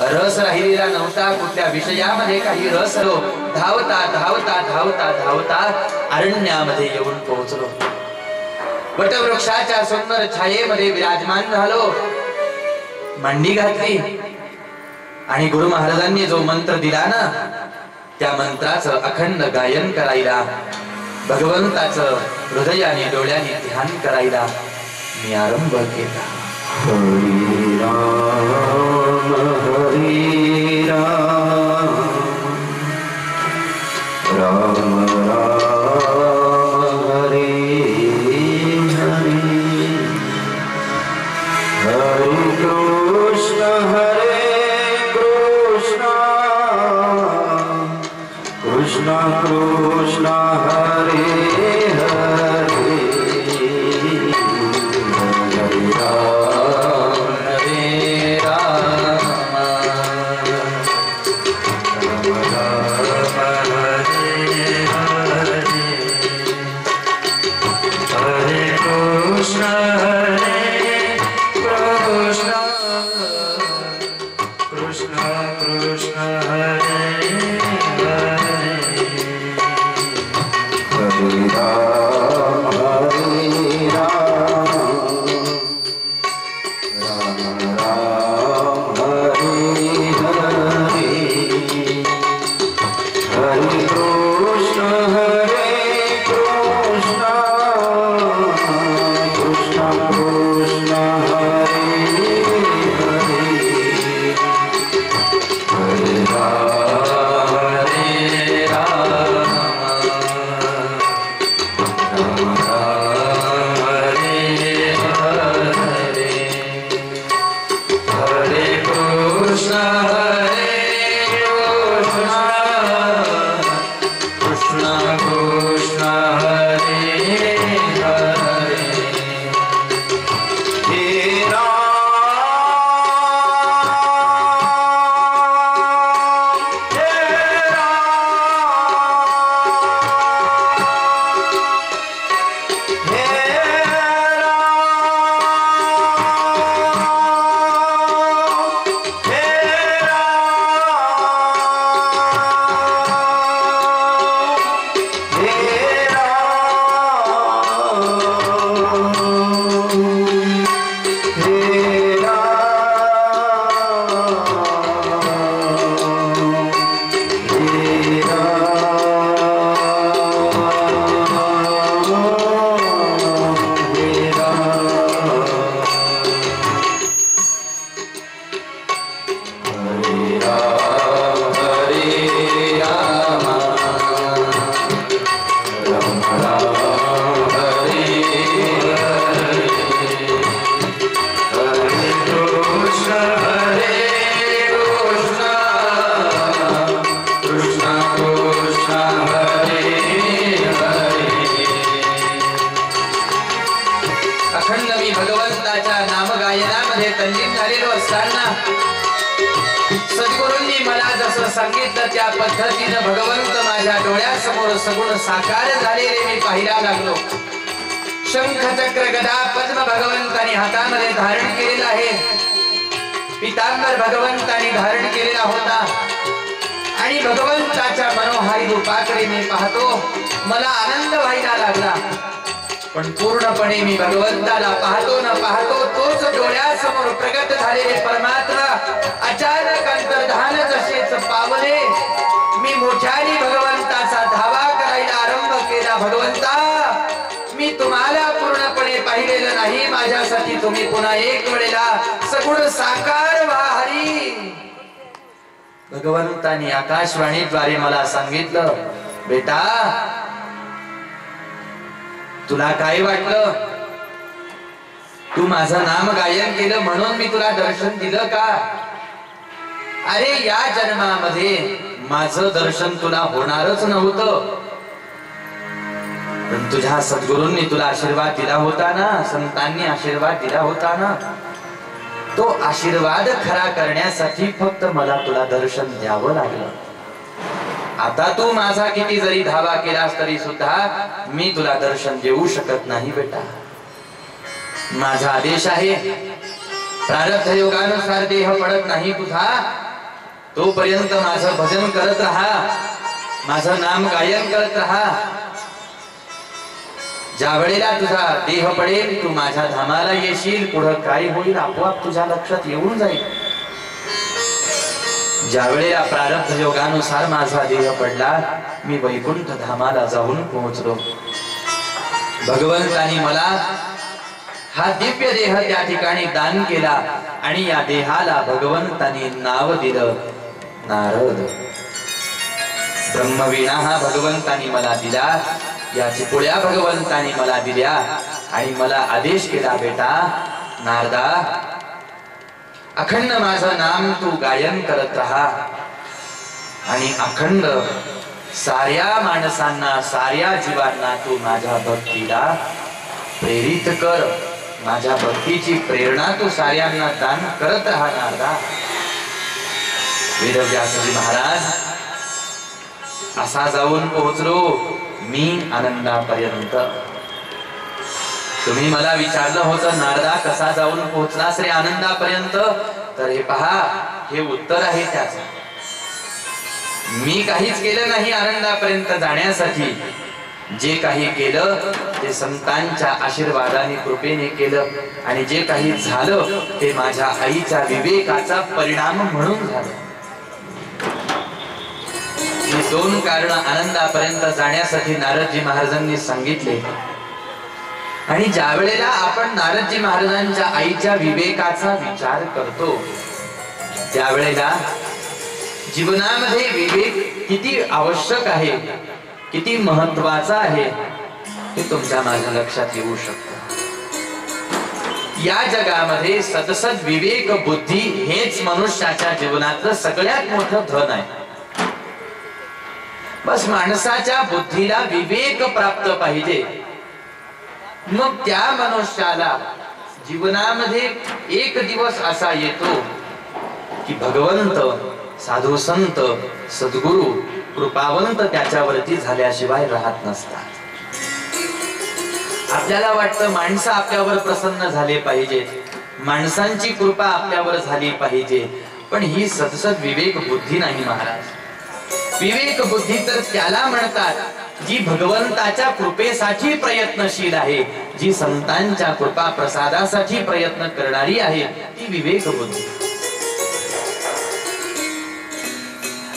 रस राहिलेला नव्हता, कुठल्या विषयामध्ये काही रस नो। धावता धावता धावता धावता अरण्यामध्ये येऊन पोहोचलो। वटवृक्षाच्या सुंदर छायेमध्ये विराजमान झालो, मांडी घातली आणि गुरु महाराजांनी जो मंत्र दिला ना त्या मंत्राचं अखंड गायन करायला, भगवंताचं हृदयाने डोळ्याने ध्यान करायला मी आरंभ केला. हरी राम राम राम हरे हरे हरे कृष्ण कृष्ण कृष्ण हरे हरे हरे राम सद्गुरूंनी मला जसं सांगितलं त्या पद्धतीनं भगवंत माझ्या डोळ्यासमोर सगुण साकार झालेले मी पाहायला लागलो. शंख चक्र गदा पद्म भगवंतानी हातामध्ये धारण केलेला आहे. पितांबर भगवंतानी धारण केलेला होता आणि भगवंताच्या मनोहारी रूपाकडे मी पाहतो. मला आनंद व्हायला लागला. पण पूर्णपणे मी भगवंताला पाहतो न पाहतो तोच डोळ्यासमोर प्रगट झालेले परमात्मा अचानक अंतर्धान जसेच पावले. मी मोठ्याने भगवंताचा धावा करायला आरंभ केला. भगवंता, मी तुम्हाला पूर्णपणे पाहिलेलं नाही. माझ्यासाठी तुम्ही पुन्हा एक वेळेला सगुण साकार व्हा हरी. भगवंतांनी आकाशवाणीद्वारे मला सांगितलं, बेटा तुला काय वाटलं? तू माझं नाम गायन केलं म्हणून मी तुला दर्शन दिलं का? अरे या जन्मामध्ये माझं दर्शन तुला होणारच नव्हतं. पण तुझ्या सद्गुरूंनी तुला आशीर्वाद दिला होता ना, संतांनी आशीर्वाद दिला होता ना, तो आशीर्वाद खरा करण्यासाठी फक्त मला तुला दर्शन द्यावं लागलं. आता तू माझा किती जरी धावा केलास तरी सुद्धा मी तुला दर्शन देऊ शकत नाही बेटा. माझा आदेश आहे, प्रारब्ध योगानुसार देह पडत नाही तुझा, तोपर्यंत माझं भजन करत राहा, माझं नाम गायन करत राहा. ज्या वेळेला तुझा देह पडेल तू माझ्या धामाला येशील, पुढं काय होईल आपोआप तुझ्या लक्षात येऊन जाईल. ज्या वेळेला प्रारब्ध योगानुसार माझा देह पडला, मी वैकुंठ धामाला जाऊन पोहोचलो. भगवंतानी मला हा दिव्य देह त्या ठिकाणी दान केला आणि या देहाला भगवंतानी नाव दिलं नारद. ब्रह्मवीणा हा भगवंतानी मला दिला, या चिपुळ्या भगवंतानी मला दिल्या आणि मला आदेश केला, बेटा नारदा अखंड माझं नाम तू गायन करत राहा आणि अखंड साऱ्या माणसांना साऱ्या जीवांना तू माझ्या भक्तीला प्रेरित कर. माझ्या भक्तीची प्रेरणा तू साऱ्यांना दान करत राहा नारदा. वेदव्यासजी महाराज असा जाऊन पोहोचलो मी आनंदापर्यंत. तुम्ही मला विचारलं होतं नारदा कसा जाऊन पोहोचलास रे आनंदापर्यंत, तर हे पहा हे उत्तर आहे त्याचं. मी काहीच केलं नाही आनंदापर्यंत जाण्यासाठी. जे काही केलं ते संतांच्या आशीर्वादाने कृपेने केलं आणि जे काही झालं ते माझ्या आईच्या विवेकाचा परिणाम म्हणून झालं. ही दोन कारण आनंदापर्यंत जाण्यासाठी नारदजी महाराजांनी सांगितले. आणि ज्या वेळेला आपण नारदजी महाराजांच्या आईच्या विवेकाचा विचार करतो त्यावेळेला जीवनामध्ये विवेक किती आवश्यक आहे, किती महत्वाचा आहे हे तुमच्या माझ्या लक्षात येऊ शकतं. या जगामध्ये सदसद विवेक बुद्धी हेच मनुष्याच्या जीवनातलं सगळ्यात मोठं धन आहे. बस माणसाच्या बुद्धीला विवेक प्राप्त पाहिजे, मग त्या मनुष्याला जीवनामध्ये एक दिवस असा येतो की भगवंत, साधू संत, सद्गुरु, कृपावंत त्याच्यावरती झाल्याशिवाय राहत नसतात. आपल्याला वाटतं माणसं आपल्यावर प्रसन्न झाले पाहिजे, माणसांची कृपा आपल्यावर झाली पाहिजे, पण ही सदसद विवेक बुद्धी नाही महाराज. विवेक बुद्धी तर त्याला म्हणतात जी भगवंताच्या कृपेसाठी प्रयत्नशील आहे, जी संतांच्या कृपा प्रसादासाठी प्रयत्न करणारी आहे, ती विवेक बुद्धी.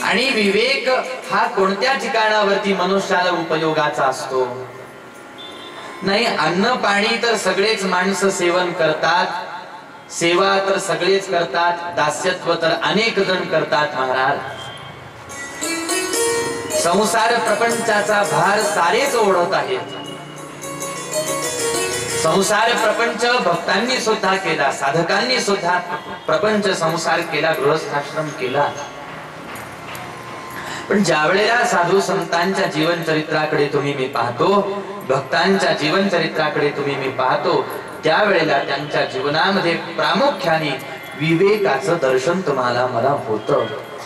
आणि विवेक हा कोणत्या ठिकाणावरती मनुष्याला उपयोगाचा असतो? नाही, अन्न पाणी तर सगळेच माणसं सेवन करतात, सेवा तर सगळेच करतात, दास्यत्व तर अनेक जण करतात महाराज. संसार प्रपंचाचा भार सारेच ओढत आहेत. संसार प्रपंच भक्तांनी सुद्धा केला, साधकांनी सुद्धा प्रपंच संसार केला, गृहस्थाश्रम केला. पण ज्या वेळेला साधू संतांच्या जीवन चरित्राकडे तुम्ही मी पाहतो, भक्तांच्या जीवन चरित्राकडे तुम्ही मी पाहतो, त्यावेळेला त्यांच्या जीवनामध्ये प्रामुख्याने विवेकाचं दर्शन तुम्हाला मला होतं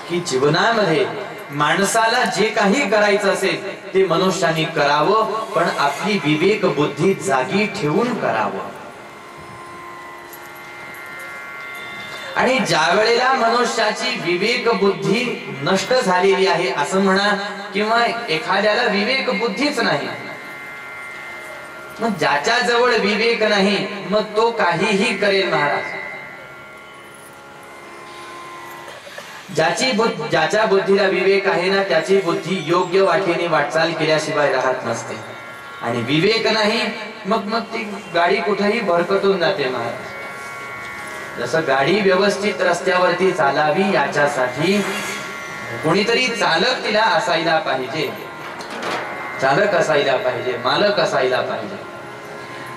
की जीवनामध्ये माणसाला जे काही करायचं असेल ते मनुष्याने करावं, पण आपली विवेक बुद्धी जागी ठेवून करावं. आणि ज्या वेळेला मनुष्याची विवेक बुद्धी नष्ट झालेली आहे असं म्हणा, किंवा एखाद्याला विवेक बुद्धीच नाही, मग ज्याच्या जवळ विवेक नाही मग तो काहीही करेल महाराज. ज्याच्या बुद्धीला विवेक आहे ना त्याची बुद्धी योग्य वाटेने वाटचाल केल्याशिवाय राहत नसते. आणि विवेक नाही मग ती गाडी कुठेही भरकटून जाते महाराज. जसं गाडी व्यवस्थित रस्त्यावरती चालावी याच्यासाठी कोणीतरी चालक तिला असायला पाहिजे, चालक असायला पाहिजे, मालक असायला पाहिजे.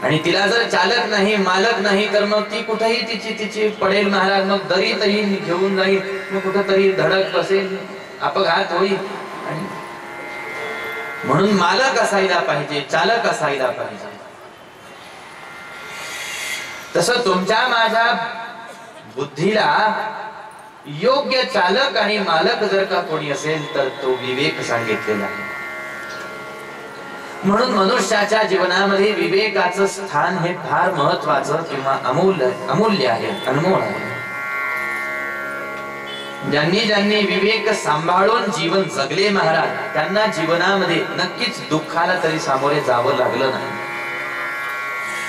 आणि तिला जर चालक नाही, मालक नाही, तर मग ती कुठेही तिची पडेल महाराज. मग दरीतही घेऊन जाईल, मग कुठेतरी धडक बसेल, अपघात होईल. आणि म्हणून मालक असायला पाहिजे, चालक असायला पाहिजे. तसं तुमच्या माझ्या बुद्धीला योग्य चालक आणि मालक जर का कोणी असेल तर तो विवेक सांगितलेला आहे. म्हणून मनुष्याच्या जीवनामध्ये विवेकाचं स्थान हे फार महत्वाचं किंवा अमूल्य आहे, अनमोल आहे. ज्यांनी विवेक सांभाळून जीवन जगले महाराज, त्यांना जीवनामध्ये नक्कीच दुःखाला तरी सामोरे जावं लागलं नाही.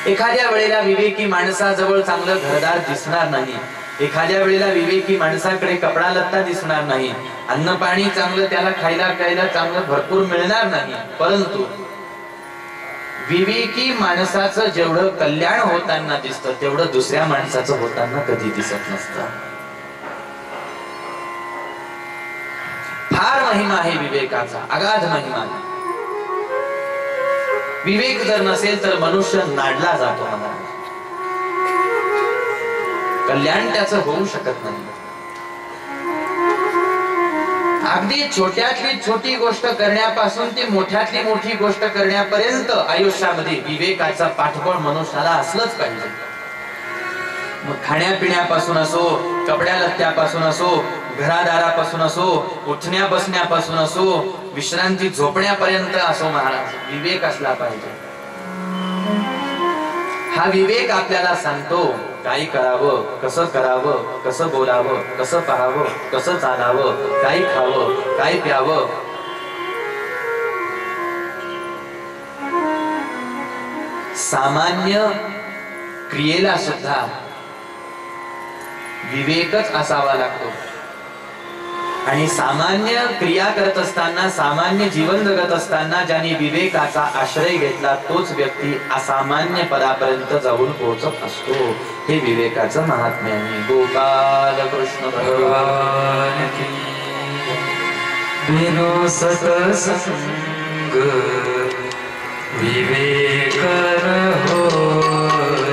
एखाद्या वेळेला विवेकी माणसाजवळ चांगलं घरदार दिसणार नाही, एखाद्या वेळेला विवेकी माणसाकडे कपडा लत्ता दिसणार नाही, अन्न पाणी चांगलं त्याला खायला चांगलं भरपूर मिळणार नाही, परंतु विवेकी माणसाचं जेवढं कल्याण होताना दिसतं तेवढं दुसऱ्या माणसाचं होताना कधी दिसत नसतं. फार महिमा आहे विवेकाचा, अगाध महिमा आहे. विवेक जर नसेल तर मनुष्य नाडला जातो. कल्याण त्याचं होऊ शकत नाही. अगदी छोट्यातली छोटी गोष्ट करण्यापासून ते मोठ्यातली मोठी गोष्ट करण्यापर्यंत आयुष्यामध्ये विवेकाचा पाठबळ मनुष्याला असलंच पाहिजे. मग खाण्यापिण्यापासून असो, कपड्या लत्त्यापासून असो, घरादारापासून असो, उठण्या बसण्यापासून असो, विश्रांती झोपण्यापर्यंत असो, महाराज विवेक असला पाहिजे. हा विवेक आपल्याला सांगतो काय करावं, कसं करावं, कसं बोलावं, कसं पाहावं, कसं चालावं, काय खावं, काय प्यावं. सामान्य क्रियेला सुद्धा विवेकच असावा लागतो. आणि सामान्य क्रिया करत असताना, सामान्य जीवन जगत असताना ज्याने विवेकाचा आश्रय घेतला तोच व्यक्ती असामान्य पदापर्यंत जाऊन पोहोचत असतो. हे विवेकाचं महात्म्य आहे. गोपाल कृष्ण भगवान की बिनु सत्संग विवेक न होय,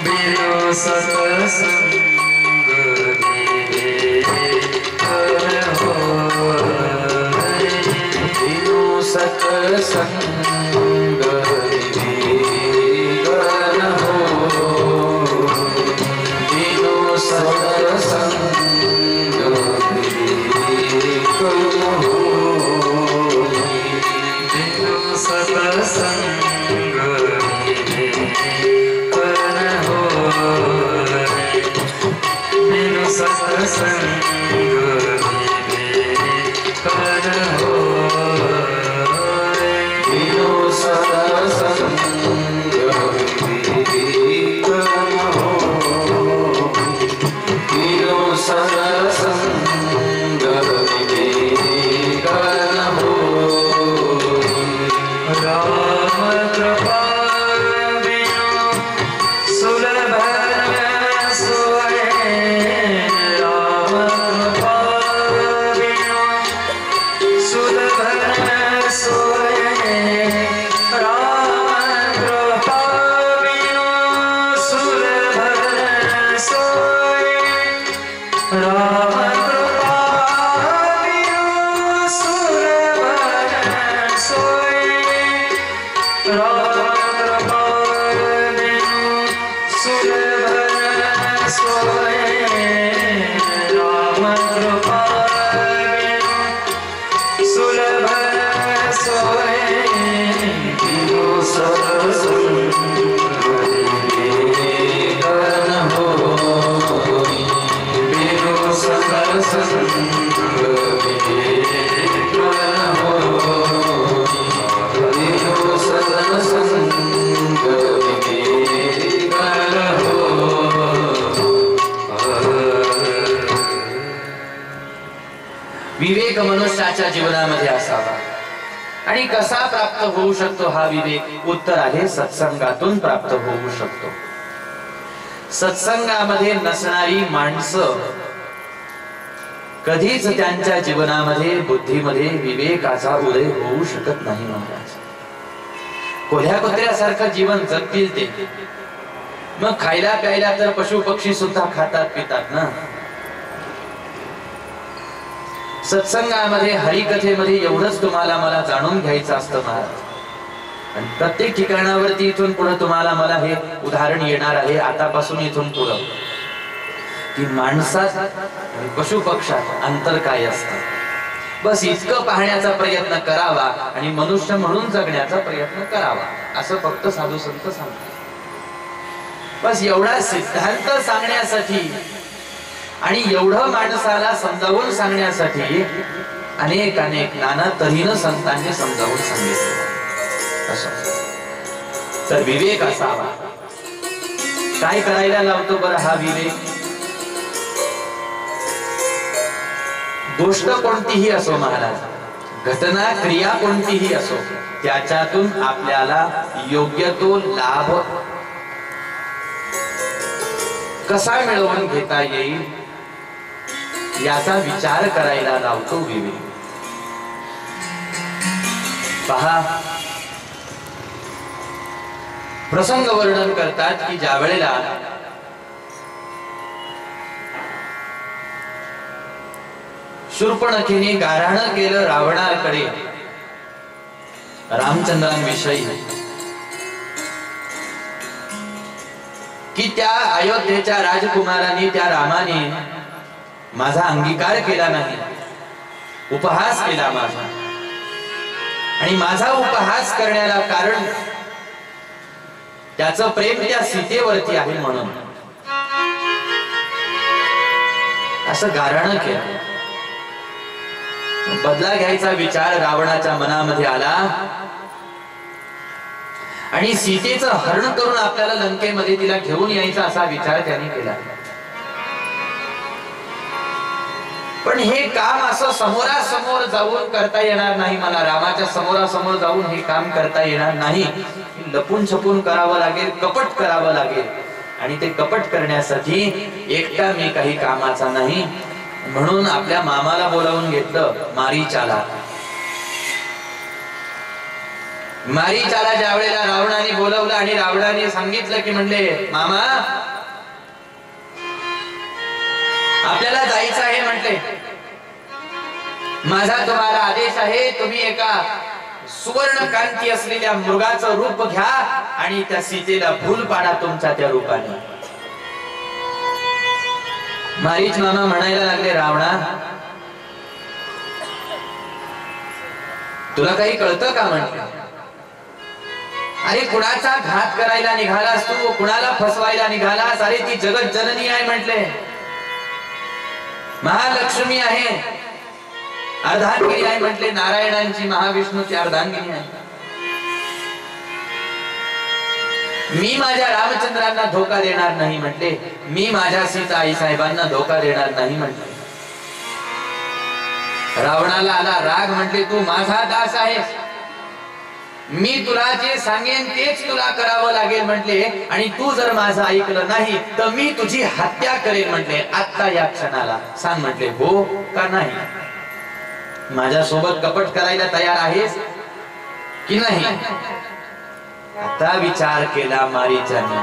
बिनु सत्संग सत्संग विवेक न होय, बिनु सत्संग विवेक न होय, बिनु सत्संग विवेक न होय, बिनु सत्संग विवेक न होय, बिनु सत्संग विवेक न होय, बिनु सत्संग विवेक न होय. राम कृपा बिनु सुलभ न सोय, राम कृपा बिनु सुलभ न सोय, राम कृपा बिनु सुलभ न सोय, राम कृपा बिनु सुलभ न सोय, राम कृपा बिनु सुलभ न सोय, राम कृपा बिनु सुलभ न सोय, बिनु सत्संग विवेक न होय, बिनु सत्संग विवेक न होय, बिनु सत्संग विवेक न होय. विवेक मनुष्याच्या जीवनामध्ये असावा. आणि कसा प्राप्त होऊ शकतो हा विवेक? उत्तर आहे सत्संगातून प्राप्त होऊ शकतो. सत्संगामध्ये नसणारी माणसं कधीच त्यांच्या जीवनामध्ये, बुद्धीमध्ये विवेकाचा उदय होऊ शकत नाही. महाराज कोल्ह्या कुत्र्यासारखं जीवन जगतील ते. मग खायला प्यायला तर पशु पक्षी सुद्धा खातात पितात ना. सत्संगामध्ये, हरिकथेमध्ये एवढंच तुम्हाला मला जाणून घ्यायचं असतं महाराज. आणि प्रत्येक ठिकाणावरती इथून पुढे तुम्हाला मला हे उदाहरण येणार आहे आतापासून इथून पुढं, की माणसात आणि पशु पक्षात अंतर काय असतं. बस इतकं पाहण्याचा प्रयत्न करावा आणि मनुष्य म्हणून जगण्याचा प्रयत्न करावा, असं फक्त साधू संत सांगतात. बस एवढा सिद्धांत सांगण्यासाठी आणि एवढं माणसाला समजावून सांगण्यासाठी अनेक अनेक नाना तऱ्हेनं संतांनी समजावून सांगितलं. तर विवेक असावा. काय करायला लावतो बरं हा विवेक? गोष्ट कोणतीही असो महाराज, घटना क्रिया कोणतीही असो त्याच्यातून आपल्याला योग्य तो लाभ कसा मिळवून घेता येईल याचा विचार करायला लावतो विवेक. पहा, प्रसंग वर्णन करतात की ज्या वेळेला शूर्पणखीने गाऱ्हाण केलं रावणाकडे रामचंद्रांविषयी की त्या अयोध्येच्या राजकुमारांनी त्या रामाने माझा अंगीकार केला नाही, उपहास केला माझा, आणि माझा उपहास करण्याला कारण त्याचं प्रेम त्या सीतेवरती आहे म्हणून असं गाऱ्हाण केलं. बदला घ्यायचा विचार रावणाच्या मनामध्ये आला आणि सीतेचं हरण करून आपल्याला लंकेमध्ये तिला घेऊन यायचा असा विचार त्याने केला. पण हे काम असं समोरासमोर जाऊन करता येणार नाही. मला रामाच्या समोरासमोर जाऊन हे काम करता येणार नाही. लपून छपून करावं लागेल, कपट करावं लागेल. आणि ते कपट करण्यासाठी एकटा मी काही कामाचा नाही म्हणून आपल्या मामाला बोलावून घेतलं, मारीचाला. मारीचाला ज्या वेळेला रावणाने बोलवलं आणि रावणाने सांगितलं की म्हणले, मामा आपल्याला जायचं आहे म्हटले, माझा तुम्हाला आदेश आहे, तुम्ही एका सुवर्ण कांती असलेल्या मृगाचं रूप घ्या आणि त्या सीतेला फूल पाडा तुमच्या त्या रूपाने. मारीच मामा म्हणायला लागले, रावणा तुला काही कळतं का म्हटलं? अरे कुणाचा घात करायला निघालास तू, कुणाला फसवायला निघालास? अरे ती जगत जननी आहे म्हटले, महालक्ष्मी आहे, अर्धांगिनी आहे म्हटले, नारायणांची महाविष्णूची अर्धांगिनी आहे. मी माझ्या रामचंद्रांना धोका देणार नाही म्हटले, मी माझ्या सीता आई साहेबांना धोका देणार नाही म्हटले. रावणाला आला राग, म्हटले तू माझा दास आहेस, मी तुला जे सांगेन तेच तुला करावं लागेल म्हटले, आणि तू जर माझं ऐकलं नाही तर मी तुझी हत्या करेन म्हटले. आता या क्षणाला सांग म्हटले, हो का नाही? माझ्या सोबत कपट करायला तयार आहेस की नाही? आता विचार केला मारीचाने.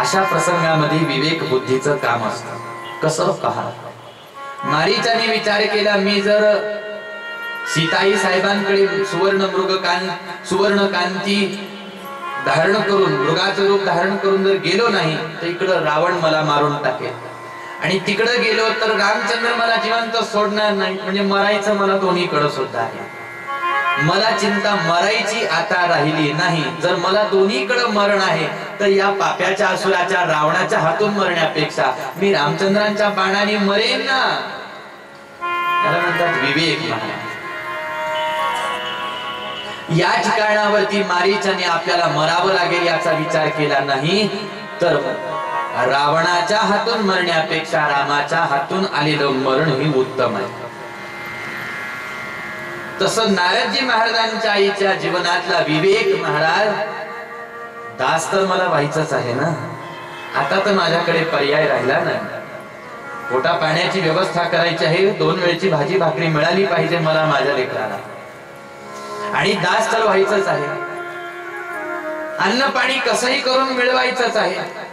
अशा प्रसंगामध्ये विवेक बुद्धीचं काम असतं. कसं पहा, मारीचाने विचार केला, मी जर सीताई साहेबांकडे सुवर्ण कांती धारण करून, मृगाचं रूप धारण करून जर गेलो नाही तर इकडं रावण मला मारून टाकेल, आणि तिकडं गेलो तर रामचंद्र मला जिवंत सोडणार नाही, म्हणजे मरायचं मला दोन्हीकडं सुद्धा आहे. मला चिंता मरायची आता राहिली नाही. जर मला दोन्हीकडं मरण आहे तर या पाप्याच्या असुराच्या रावणाच्या हातून मरण्यापेक्षा मी रामचंद्रांच्या बाणाने मरेन ना. याला म्हणतात विवेक. या ठिकाणावरती मारीचाने आपल्याला मरावं लागेल याचा विचार केला नाही, तर रावणाच्या हातून मरण्यापेक्षा रामाच्या हातून आलेलं मरण ही उत्तम आहे. तसं नारदजी महाराजांच्या आईच्या जीवनातला विवेक, महाराज दास तर मला व्हायचंच आहे ना, आता तर माझ्याकडे पर्याय राहिला नाही. पोटा पाण्याची व्यवस्था करायची आहे, 2 वेळची भाजी भाकरी मिळाली पाहिजे मला माझ्या लेकराला, आणि दास तर व्हायचंच आहे. अन्न पाणी कसंही करून मिळवायचंच आहे.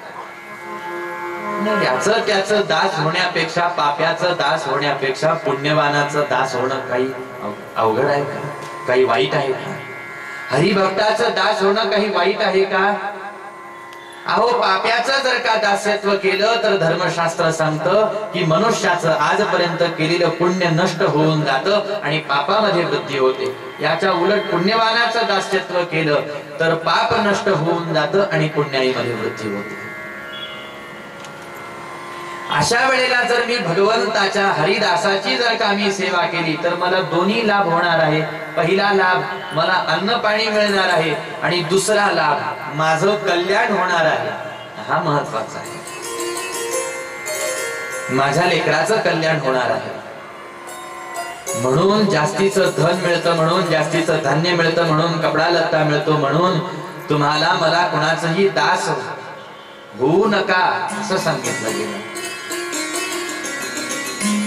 याचं त्याचं दास होण्यापेक्षा, पाप्याचं दास होण्यापेक्षा पुण्यवानाचं दास होणं काही अवघड आहे का? काही वाईट आहे का? हरिभक्ताचं दास होणं काही वाईट आहे का? अहो, पाप्याचं जर का दास्यत्व केलं तर धर्मशास्त्र सांगतं की मनुष्याचं आजपर्यंत केलेलं पुण्य नष्ट होऊन जातं आणि पापामध्ये वृद्धी होते. याच्या उलट पुण्यवानाचं दास्यत्व केलं तर पाप नष्ट होऊन जातं आणि पुण्याईमध्ये वृद्धी होते. अशा वेळेला जर मी भगवंताच्या हरिदासाची जर का मी सेवा केली तर मला दोन्ही लाभ होणार आहे. पहिला लाभ मला अन्न पाणी मिळणार आहे, आणि दुसरा लाभ माझं कल्याण होणार आहे. हा महत्वाचा आहे. माझ्या लेकराचं कल्याण होणार आहे. म्हणून जास्तीचं धन मिळतं, म्हणून जास्तीचं धान्य मिळतं, म्हणून कपडा लत्ता मिळतो, म्हणून तुम्हाला मला कुणाचंही दास होऊ नका असं सांगितलं गेलं.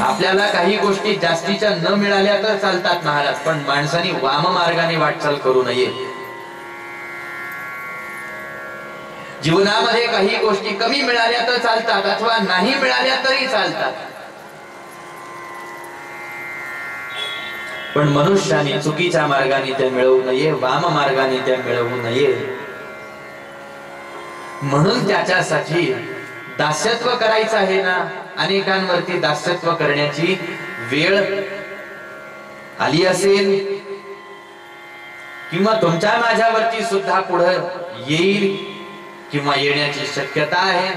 आपल्याला काही गोष्टी जास्तीच्या न मिळाल्या तर चालतात महाराज, पण माणसाने वाम मार्गाने वाटचाल करू नये. जीवनामध्ये काही गोष्टी कमी मिळाल्या तर चालतात अथवा नाही मिळाल्या तरी चालतात, पण मनुष्याने चुकीच्या मार्गाने त्या मिळवू नये, वाम मार्गाने त्या मिळवू नये. म्हणून त्याच्यासाठी दास्यत्व करायचं आहे ना. अनेकांवरती दास्यत्व करण्याची वेळ आली असेल किंवा तुमच्या माझ्यावरती सुद्धा पुढे येईल किंवा येण्याची शक्यता आहे.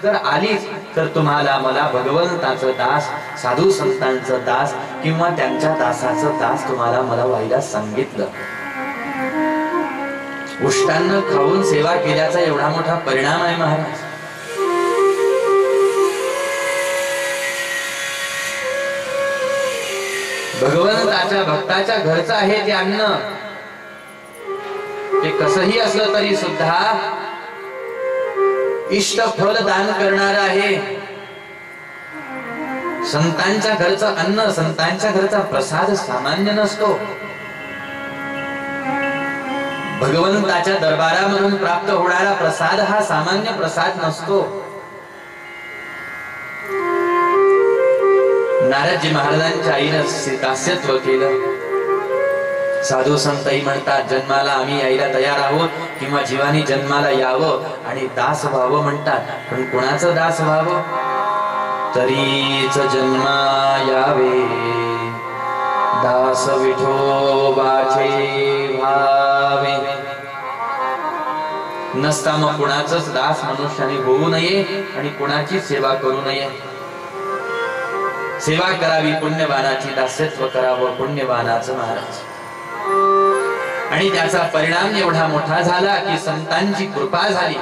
जर आलीच तर तुम्हाला मला भगवंताचं दास, साधू संतांचं दास किंवा त्यांच्या दासाचं दास तुम्हाला मला व्हायला सांगितलं. उष्टान्न खाऊन सेवा केल्याचा एवढा मोठा परिणाम आहे महाराज. भगवंताच्या भक्ताच्या घरचं आहे ते अन्न. ते कसंही असलं तरी सुद्धा इष्ट फल दान करणार आहे. संतांच्या घरचं अन्न, संतांच्या घरचा प्रसाद सामान्य नसतो. भगवंताच्या दरबारामधून प्राप्त होणारा प्रसाद हा सामान्य प्रसाद नसतो. नारदजी महाराजांच्या आईनं दास्यत्व केलं. साधू संतही म्हणतात जन्माला आम्ही यायला तयार आहोत किंवा जीवानी जन्माला यावं आणि दास व्हावं म्हणतात. पण कोणाचं दास व्हावं? तरीच जन्मा यावे दास विठोबाचे व्हावे. नसता मग कुणाचंच दास मनुष्याने होऊ नये आणि कुणाची सेवा करू नये. सेवा करावी पुण्यवानाची, दास्यत्व करावं पुण्यवानाचं महाराज. आणि त्याचा परिणाम एवढा मोठा झाला की संतांची कृपा झाली.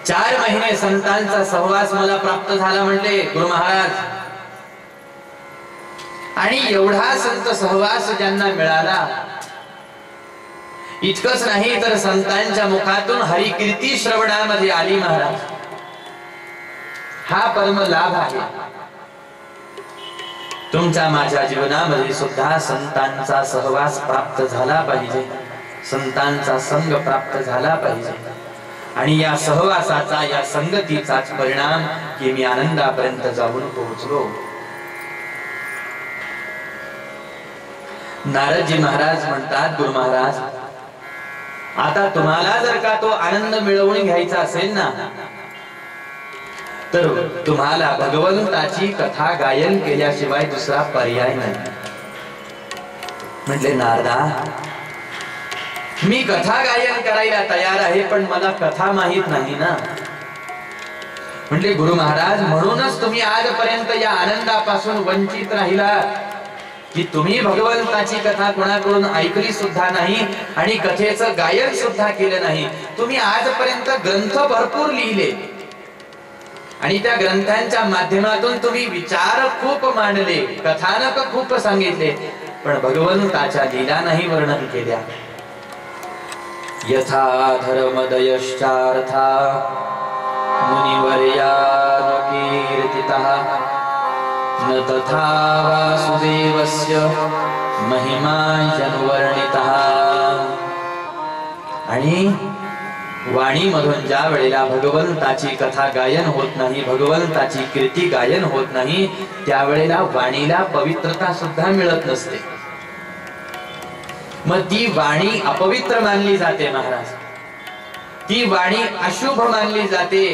4 महिने संतांचा सहवास मला प्राप्त झाला म्हणले गुरु महाराज. आणि एवढा संत सहवास ज्यांना मिळाला, इतकंच नाही तर संतांच्या मुखातून हरिकीर्ती श्रवणामध्ये आली महाराज. हा परम लाभ आहे. तुमच्या माझ्या जीवनामध्ये सुद्धा संतांचा सहवास प्राप्त झाला पाहिजे, संतांचा संग प्राप्त झाला पाहिजे. आणि या सहवासाचा, या संगतीचाच परिणाम की मी आनंदापर्यंत जाऊन पोहोचलो. नारदजी महाराज म्हणतात गुरु महाराज, आता तुम्हाला जर का तो आनंद मिळवून घ्यायचा असेल ना, तर तुम्हाला भगवंताची कथा गायन केल्याशिवाय दुसरा पर्याय नाही. म्हटले नारदा, मी कथा गायन करायला तयार आहे, पण मला कथा माहित नाही ना. म्हटले गुरु महाराज, म्हणूनच तुम्ही आजपर्यंत या आनंदापासून वंचित राहिला की तुम्ही भगवंताची कथा कोणाकडून ऐकली सुद्धा नाही आणि कथेचं गायन सुद्धा केलं नाही. तुम्ही आजपर्यंत ग्रंथ भरपूर लिहिले आणि त्या ग्रंथांच्या माध्यमातून तुम्ही विचार खूप मांडले, कथानक खूप सांगितले, पण भगवंताच्या लीला नाही वर्णन केल्या. यथा धर्मदयश्चार्था मुनिवर्यानुकीर्तितः न तथा वासुदेवस्य महिमा जनुवर्णितः. आणि वाणी मधून ज्या वेळेला भगवंताची कथा गायन होत नाही, भगवंताची कीर्ती गायन होत नाही, त्यावेळेला वाणीला पवित्रता सुद्धा मिळत नसते. मग ती वाणी अपवित्र मानली जाते महाराज. ती वाणी अशुभ मानली जाते.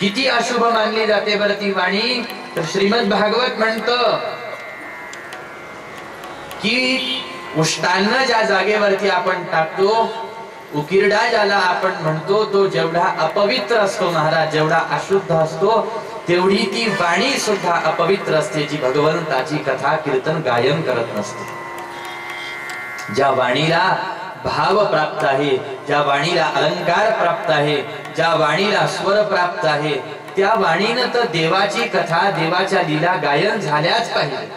किती अशुभ मानली जाते बरं ती वाणी? तर श्रीमद भागवत म्हणतं की उष्टान्न ज्या जागेवरती आपण टाकतो, उकिरडा ज्याला आपण म्हणतो, तो जेवढा अपवित्र असतो महाराज, जेवढा अशुद्ध असतो, तेवढी ती वाणी सुद्धा अपवित्र असते, जी भगवंताची कथा कीर्तन गायन करत नसते. ज्या वाणीला भाव प्राप्त आहे, ज्या वाणीला अलंकार प्राप्त आहे, ज्या वाणीला स्वर प्राप्त आहे, त्या वाणीनं तर देवाची कथा देवाच्या लीला गायन झाल्याच पाहिजे,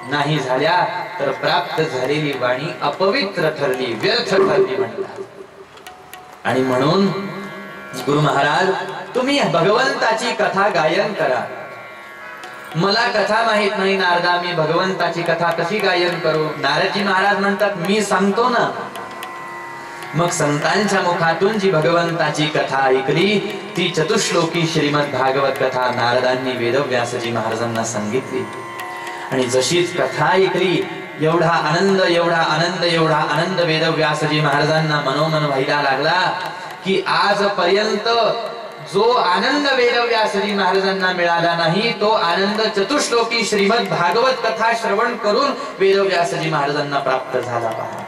नाही झाल्या तर प्राप्त झालेली वाणी अपवित्र ठरली, व्यर्थ ठरली म्हणतात. आणि म्हणून गुरु महाराज तुम्ही भगवंताची कथा गायन करा. मला कथा माहित नाही नारदा, मी भगवंताची कथा कशी गायन करू? नारदजी महाराज म्हणतात मी सांगतो ना. मग संतांच्या मुखातून जी भगवंताची कथा ऐकली ती चतुश्लोकी श्रीमद भागवत कथा नारदांनी वेदव्यासजी महाराजांना सांगितली. आणि जशीच कथा ऐकली एवढा आनंद एवढा आनंद एवढा आनंद वेदव्यासजी महाराजांना मनोमन व्हायला लागला की आजपर्यंत जो आनंद वेदव्यासजी महाराजांना मिळाला नाही तो आनंद चतुश्लोकी श्रीमद भागवत कथा श्रवण करून वेदव्यासजी महाराजांना प्राप्त झाला. पहा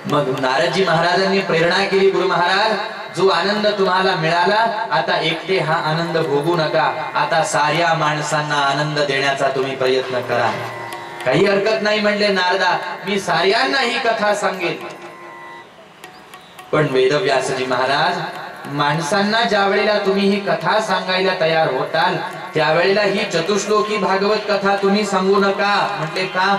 मग नारदजी महाराजांनी प्रेरणा केली, गुरु महाराज जो आनंद तुम्हाला मिळाला आता एकटे हा आनंद भोगू नका, आता साऱ्या माणसांना आनंद देण्याचा तुम्ही प्रयत्न करा. काही हरकत नाही म्हणले नारदा, मी साऱ्यांना ही कथा सांगेन. पण वेदव्यासजी महाराज माणसांना ज्या वेळेला तुम्ही ही कथा सांगायला तयार होताल त्यावेळेला ही चतुश्लोकी भागवत कथा तुम्ही सांगू नका. म्हटले का?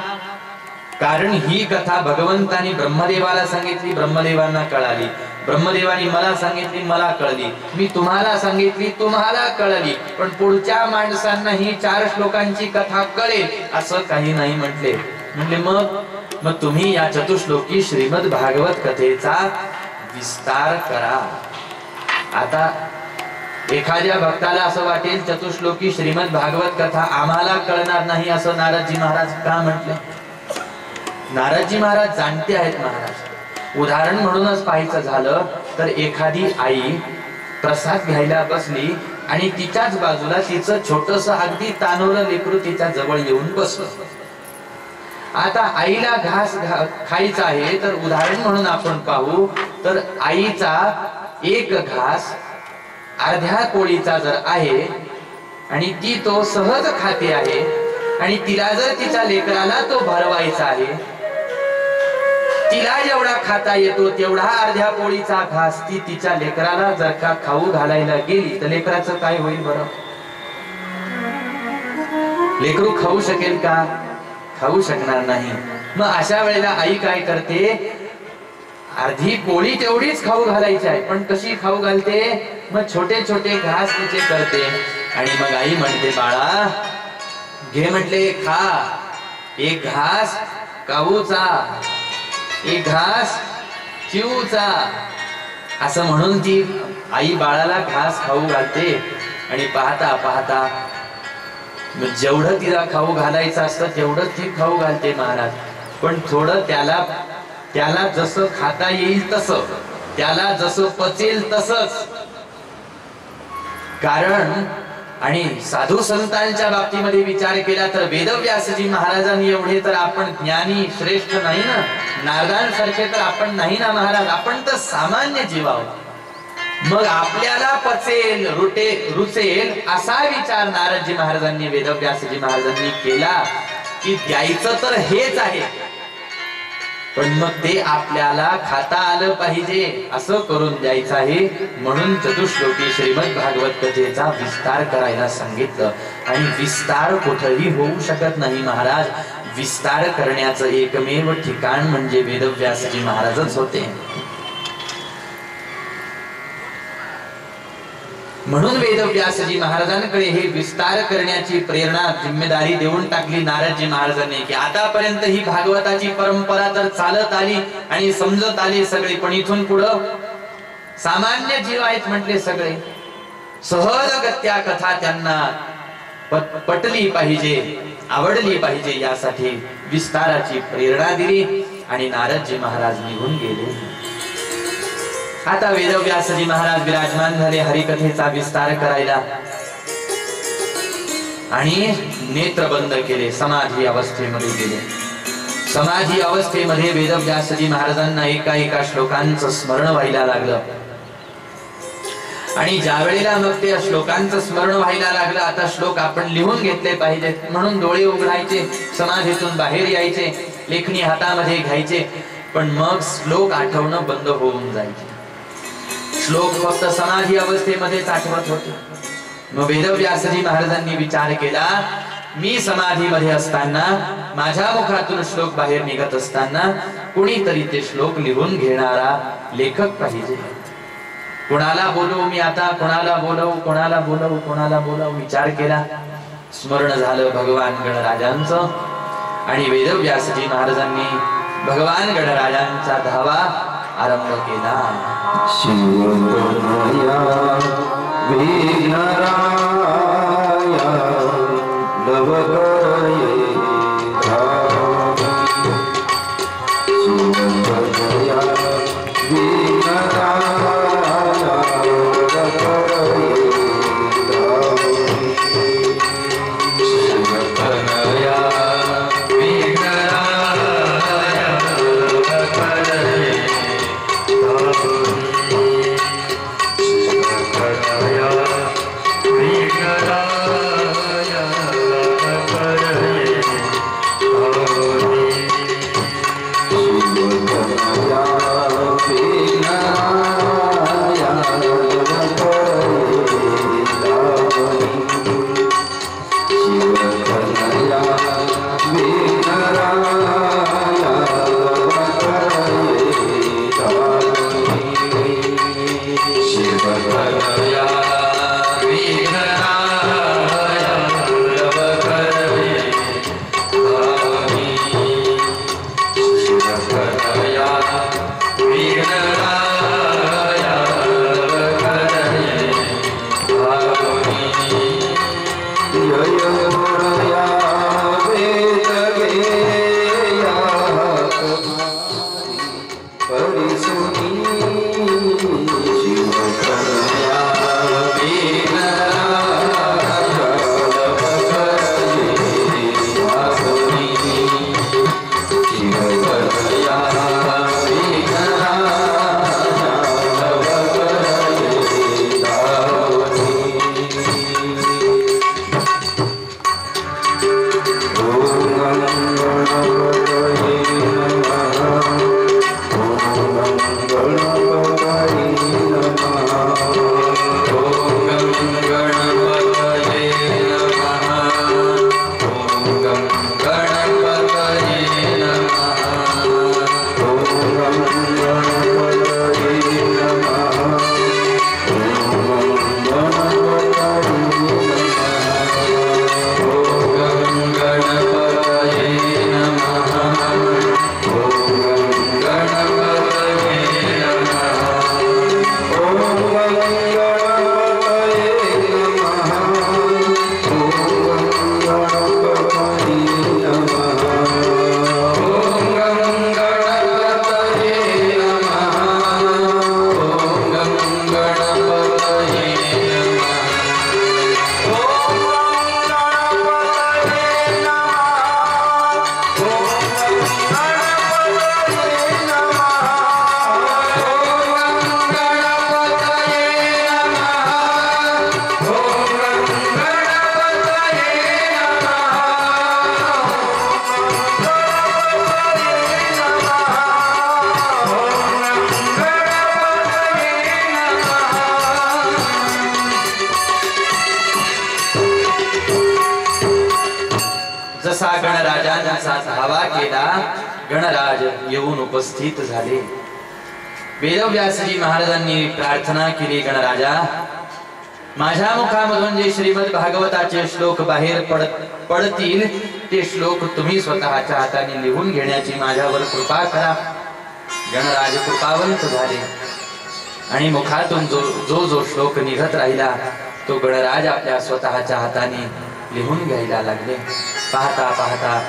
कारण ही कथा भगवंतानी ब्रह्मदेवाला सांगितली, ब्रह्मदेवांना कळाली, ब्रह्मदेवानी मला सांगितली, मला कळली, मी तुम्हाला सांगितली, तुम्हाला कळली, पण पुढच्या माणसांना ही 4 श्लोकांची कथा कळेल असं काही नाही म्हटले. म्हटले मग तुम्ही या चतुश्लोकी श्रीमद भागवत कथेचा विस्तार करा. आता एखाद्या भक्ताला असं वाटेल चतुश्लोकी श्रीमद भागवत कथा आम्हाला कळणार नाही असं नारदजी महाराज का म्हटले? नारदजी महाराज जाणते आहेत महाराज. उदाहरण म्हणूनच पाहायचं झालं तर एखादी आई प्रसाद घ्यायला बसली आणि तिच्याच बाजूला तिचं छोटस अगदी तानवलं लेकरू तिच्या जवळ येऊन बसलं. आता आईला घास खायचा आहे तर उदाहरण म्हणून आपण पाहू तर आईचा एक घास अर्ध्या पोळीचा जर आहे आणि ती तो सहज खाते आहे आणि तिला जर तिच्या लेकराला तो भरवायचा आहे, तिला जेवढा खाता येतो तेवढा अर्ध्या पोळीचा घास ती तिच्या लेकराला जर का खाऊ घालायला गेली तर लेकराचं काय होईल बरं? लेकरू खाऊ शकेल का? खाऊ शकणार नाही. मग अशा वेळेला आई काय करते? अर्धी पोळी तेवढीच खाऊ घालायची आहे पण कशी खाऊ घालते? मग छोटे छोटे घास तिचे करते आणि मग आई म्हणते बाळा घे म्हटले खा, एक घास काऊचा, एक घास चिवचा, असं म्हणून ती आई बाळाला घास खाऊ घालते. आणि पाहता पाहता जेवढं तिला खाऊ घालायचं असतं तेवढंच ती खाऊ घालते महाराज. पण थोडं त्याला जसं खाता येईल तसं, त्याला जसं पचेल तसंच. कारण आणि साधू संतांच्या बाबतीमध्ये विचार केला तर वेदव्यासजी महाराजांनी एवढे तर आपण ज्ञानी श्रेष्ठ नाही ना, नारदांसारखे तर आपण नाही ना महाराज, आपण तर सामान्य जीव आहोत. मग आपल्याला पचेल रुचेल असा विचार नारदजी महाराजांनी वेदव्यासजी महाराजांनी केला की द्यायचं तर हेच आहे पण मग ते आपल्याला खाता आलं पाहिजे असं करून द्यायचं आहे. म्हणून चतुश्लोकी श्रीमद भागवत कथेचा विस्तार करायला सांगितलं. आणि विस्तार कुठेही होऊ शकत नाही महाराज. विस्तार करण्याचं एकमेव ठिकाण म्हणजे वेदव्यासजी महाराजच होते. म्हणून वेदव्यासजी महाराजांकडे हे विस्तार करण्याची प्रेरणा जिम्मेदारी देऊन टाकली नारदजी महाराजांनी की आतापर्यंत ही भागवताची परंपरा तर चालत आली आणि समजत आली सगळी, पण इथून पुढं सामान्य जीव आहेत म्हटले सगळे, सहजगत्या कथा त्यांना पटली पाहिजे, आवडली पाहिजे, यासाठी विस्ताराची प्रेरणा दिली आणि नारदजी महाराज निघून गेले. आता वेदव्यासजी महाराज विराजमान झाले हरिकथेचा विस्तार करायला आणि नेत्र बंद केले, समाधी अवस्थेमध्ये गेले. समाधी अवस्थेमध्ये वेदव्यासजी महाराजांना एका एका श्लोकांचं स्मरण व्हायला लागलं. आणि ज्या वेळेला मग ते श्लोकांचं स्मरण व्हायला लागलं, आता श्लोक आपण लिहून घेतले पाहिजेत म्हणून डोळे उघडायचे, समाधीतून बाहेर यायचे, लेखणी हातामध्ये घ्यायचे, पण मग श्लोक आठवणं बंद होऊन जायचे. श्लोक फक्त समाधी अवस्थेमध्येच आठवत होते. मग वेदव्यासजी महाराजांनी विचार केला, मी समाधीमध्ये असताना माझ्या मुखातून श्लोक बाहेर निघत असताना कुणीतरी ते श्लोक लिहून घेणारा लेखक पाहिजे. कोणाला बोलवू मी आता, कोणाला बोलवू, कोणाला बोलवू, कोणाला बोलवू विचार केला. स्मरण झालं भगवान गणराजांचं आणि वेदव्यासजी महाराजांनी भगवान गणराजांचा धावा आरंभ केला. शिवतनया विघ्नराया लवकरये शिवतनया विघ्नराया लवकरये शिवतनया जसा गणराजांचा धावा केला, गणराज येऊन उपस्थित झाले. वेदव्यासजी महाराजांनी प्रार्थना केली, गणराजा माझ्या मुखामधून जे श्रीमद भागवताचे श्लोक बाहेर पडतील ते श्लोक तुम्ही स्वतःच्या हाताने लिहून घेण्याची माझ्यावर कृपा करा. गणराज कृपावंत झाले आणि मुखातून जो श्लोक निघत राहिला तो गणराज आपल्या स्वतःच्या हाताने लिहून घ्यायला लागले. पाहता पाहता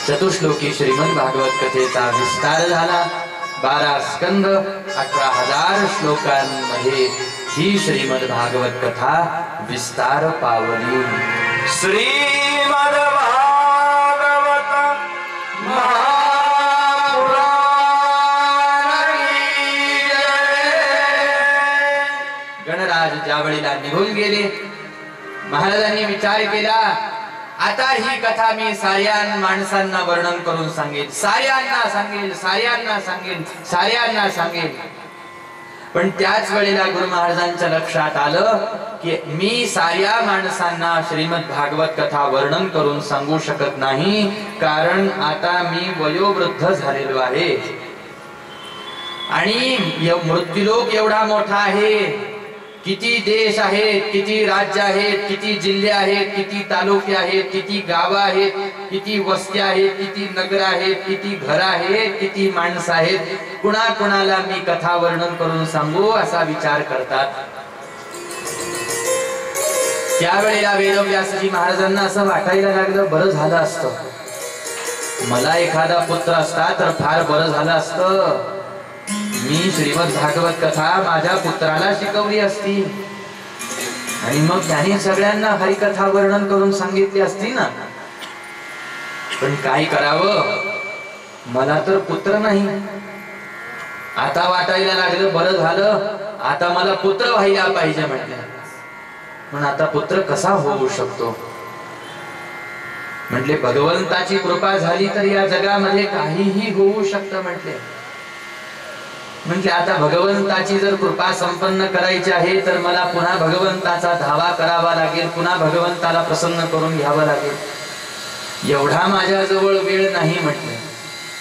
चतुश्लोकी श्रीमद भागवत कथेचा विस्तार झाला. 12 स्कंद 18,000 श्लोकांमध्ये ही श्रीमद भागवत कथा विस्तार पावली. श्रीमद भागवत गणराज ज्यावेळेला निघून गेले, महाराजांनी विचार केला, आता ही कथा मी साऱ्या माणसांना वर्णन करून सांगेल, साऱ्यांना सांगेल, साऱ्यांना सांगेल, साऱ्यांना सांगेल. पण त्याच वेळेला गुरु महाराजांच्या लक्षात आलं की मी साऱ्या माणसांना श्रीमद भागवत कथा वर्णन करून सांगू शकत नाही, कारण आता मी वयोवृद्ध झालेलो आहे आणि मृत्यूलोक एवढा मोठा आहे, किती देश आहेत, किती राज्य आहेत, किती जिल्हे आहेत, किती तालुके आहेत, किती गाव आहेत, किती वस्त्या आहेत, किती नगर आहेत, किती घर आहेत, किती माणसं आहेत, कुणा कुणाला मी कथा वर्णन करून सांगू असा विचार करतात. त्यावेळेला वेदव्यासजी महाराजांना असं वाटायला लागलं, बरं झालं असतं मला एखादा पुत्र असता तर फार बरं झालं असतं, मी श्रीमद भागवत कथा माझ्या पुत्राला शिकवली असती आणि मग त्याने सगळ्यांना हरिकथा वर्णन करून सांगितली असती ना. पण काय करावं, मला तर पुत्र नाही. आता वाटायला लागलं बरं झालं, आता मला पुत्र व्हायला पाहिजे म्हटलं. पण आता पुत्र कसा होऊ शकतो म्हटले, भगवंताची कृपा झाली तर या जगामध्ये काहीही होऊ शकतं म्हटले. म्हणजे आता भगवंताची जर कृपा संपन्न करायची आहे तर मला पुन्हा भगवंताचा धावा करावा लागेल, पुन्हा भगवंताला प्रसन्न करून घ्यावं लागेल. एवढा माझ्याजवळ वेळ नाही म्हटले,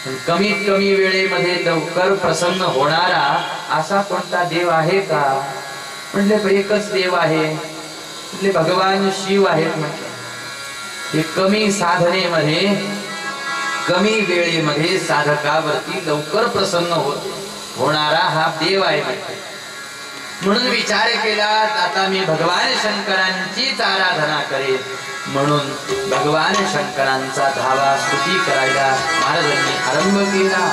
पण कमीत कमी वेळेमध्ये लवकर प्रसन्न होणारा असा कोणता देव आहे का? म्हटले एकच देव आहे, म्हटले भगवान शिव आहेत म्हटले. हे कमी साधनेमध्ये कमी वेळेमध्ये साधकावरती लवकर प्रसन्न होणारा हा देव आहे. म्हणून विचार केला, आता मी भगवान शंकरांचीच आराधना करेन. म्हणून भगवान शंकरांचा धावा स्तुती करायला महाराजांनी आरंभ केला.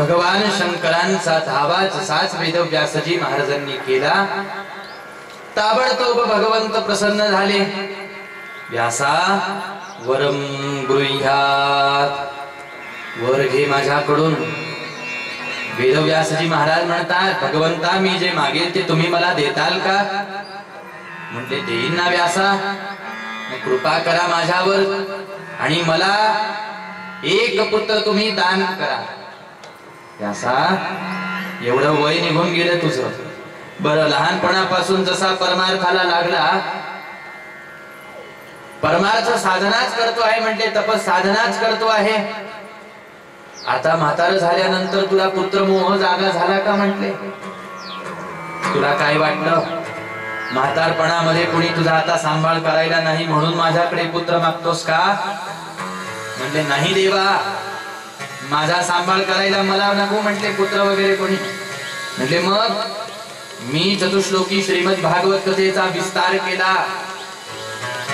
भगवान शंकरांचा धावा जसाच वेदव्यासजी महाराजांनी केला, ताबडतोब भगवंत प्रसन्न झाले. व्यासा वरम गृह्यात, वर घे माझ्याकडून. वेदव्यासजी महाराज म्हणतात, भगवंता मी जे मागेल ते तुम्ही मला देताल का? म्हटले देईन ना व्यासा, कृपा करा माझ्यावर आणि मला एक पुत्र तुम्ही दान करा. व्यासा एवढं वय निघून गेलं तुझं, बरं लहानपणापासून जसा परमार्थाला लागला, परमार्थ साधनाच करतो आहे म्हटले, तपस साधनाच करतो आहे. आता म्हातारं झाल्यानंतर तुला पुत्रमोह जागा झाला का म्हटले? तुला काय वाटलं म्हातारपणामध्ये कुणी तुझा आता सांभाळ करायला नाही म्हणून माझ्याकडे पुत्र मागतोस का? म्हटले नाही देवा, माझा सांभाळ करायला मला नको म्हटले पुत्र वगैरे कोणी. म्हटले मग मी चतुश्लोकी श्रीमद भागवत कथेचा विस्तार केला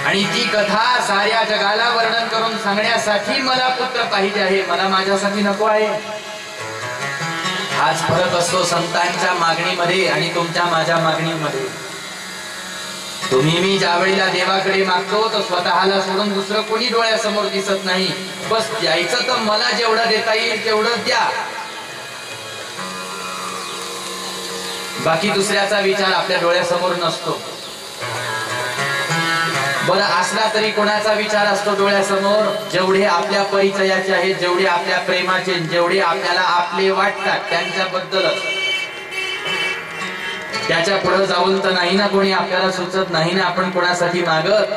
आणि ती कथा साऱ्या जगाला वर्णन करून सांगण्यासाठी मला पुत्र पाहिजे आहे, मला माझ्यासाठी नको आहे. हाच फरक असतो संतांच्या मागणीमध्ये आणि तुमच्या माझ्या मागणीमध्ये. तुम्ही मी ज्या वेळेला देवाकडे मागतो तर स्वतःला सोडून दुसरं कोणी डोळ्यासमोर दिसत नाही. बस द्यायचं तर मला जेवढं देता येईल तेवढं द्या, बाकी दुसऱ्याचा विचार आपल्या डोळ्यासमोर नसतो. बरं असला तरी कोणाचा विचार असतो डोळ्यासमोर? जेवढे आपल्या परिचयाचे आहेत, जेवढे आपल्या प्रेमाचे, जेवढे आपल्याला आपले वाटतात त्यांच्याबद्दलच. त्याच्या पुढे जाऊन तर नाही ना कोणी आपल्याला सुचत नाही ना आपण कोणासाठी मागत.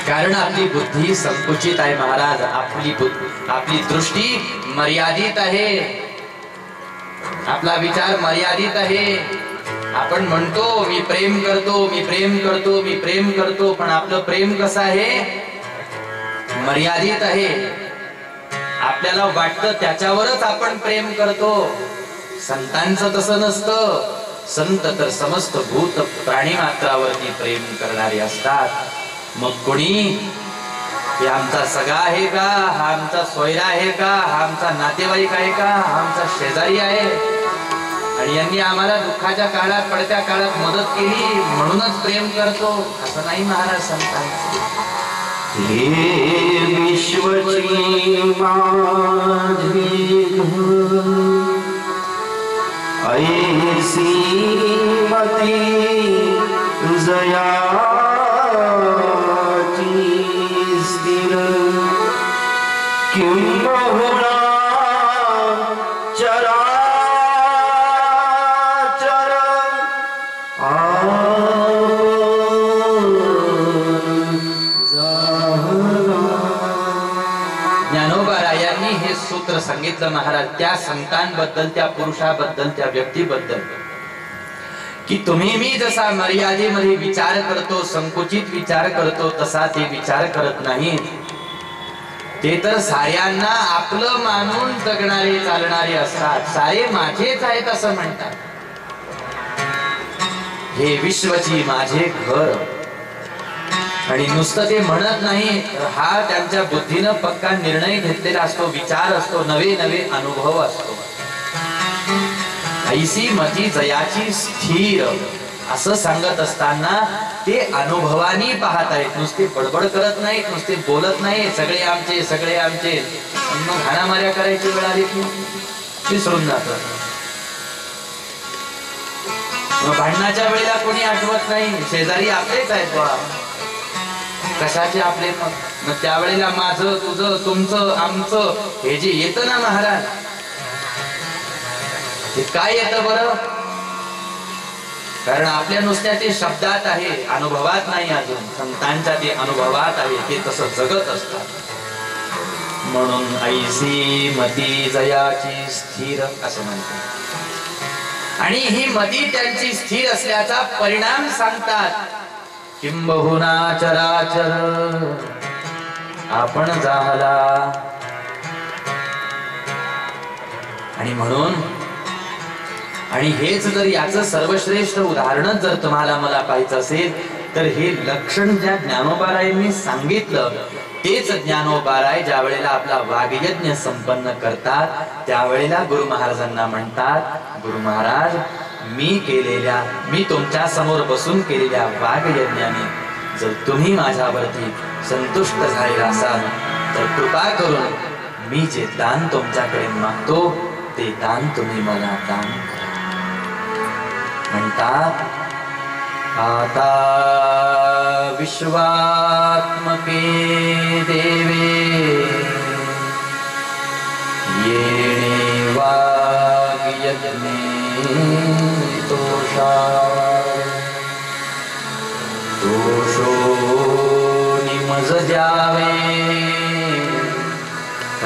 कारण आपली बुद्धी संकुचित आहे महाराज, आपली दृष्टी मर्यादित आहे, आपला विचार मर्यादित आहे. आपण म्हणतो मी प्रेम करतो, मी प्रेम करतो, मी प्रेम करतो, पण आपलं प्रेम कसं आहे? मर्यादित आहे. आपल्याला वाटतं त्याच्यावरच आपण प्रेम करतो. संतांचं तसं नसतं. संत तर समस्त भूत प्राणी मात्रावरती प्रेम करणारे असतात. मग कोणी हे आमचा सगा आहे का, हा आमचा सोयरा आहे का, हा आमचा नातेवाईक आहे का, हा आमचा शेजारी आहे आणि यांनी आम्हाला दुःखाच्या काळात पडत्या काळात मदत केली म्हणूनच प्रेम करतो, असं नाही महाराज संतांचं. हे विश्वची माझी ऐसी मती जयाची स्थिर किंबहुना चराचर ज्ञानोबारायांनी हे सूत्र सांगितलं महाराज त्या संतांबद्दल, त्या पुरुषाबद्दल, त्या व्यक्तीबद्दल की तुम्ही मी जसा मर्यादेमध्ये विचार करतो, संकुचित विचार करतो, तसा ते विचार करत नाही. ते तर साऱ्यांना आपलं मानून जगणारे चालणारे असतात. सारे माझेच आहेत असं म्हणतात. हे विश्वची माझे घर. आणि नुसतं ते म्हणत नाही, हा त्यांच्या बुद्धीनं पक्का निर्णय घेतलेला असतो, विचार असतो, नवे नवे अनुभव असतो. ऐसी मती जयाची स्थिर असं सांगत असताना ते अनुभवानी पाहत आहेत. नुसते बडबड करत नाहीत, नुसते बोलत नाही सगळे आमचे सगळे आमचे. मग हाणामाऱ्या करायची वेळ आली की विसरून जातात. मग भांडणाच्या वेळेला कोणी आठवत नाही, शेजारी आपलेच आहेत बा. कशाचे आपले? मग त्यावेळेला माझं तुझं तुमचं आमचं हे जे येतं ना महाराज, ते काय येतं बरं? कारण आपल्या नुसत्या ते शब्दात आहे, अनुभवात नाही. अजून संतांच्या ते अनुभवात आहे, ते तसं जगत असतात. म्हणून ऐसी मती जयाची स्थिर असं म्हणतात. आणि ही मती त्यांची स्थिर असल्याचा परिणाम सांगतात. किंबहुना चराचर आपण झाला. आणि म्हणून आणि हेच जर याचं सर्वश्रेष्ठ उदाहरण जर तुम्हाला मला पाहायचं असेल तर हे लक्षण ज्या ज्ञानोबारायांनी सांगितलं तेच ज्ञानोबाराय ज्या वेळेला आपला वाग्यज्ञ संपन्न करतात त्यावेळेला गुरु महाराजांना म्हणतात, गुरु महाराज मी तुमच्या समोर बसून केलेल्या वाग्यज्ञाने जर तुम्ही माझ्यावरती संतुष्ट झाले असाल तर कृपा करून मी जे दान तुमच्याकडे मागतो ते दान तुम्ही मला दान करा. म्हणतात, आता विश्वात्मके देवे येणे वाग्यज्ञे दोषो निमज द्यावे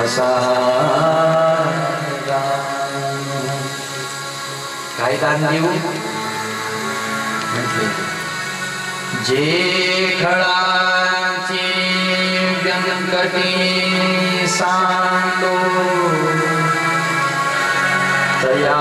असा काय दान देऊ म्हटले, जे खळाचे व्यंकटी सांडो तया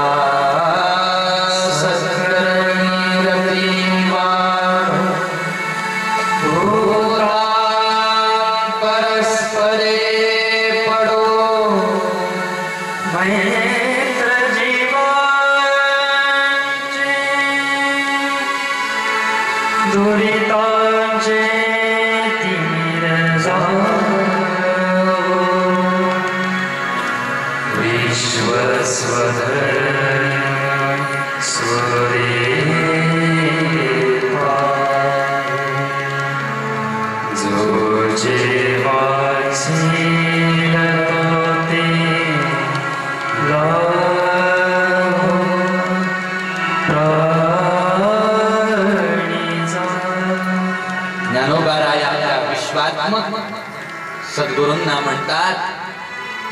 सद्गुरूंना म्हणतात,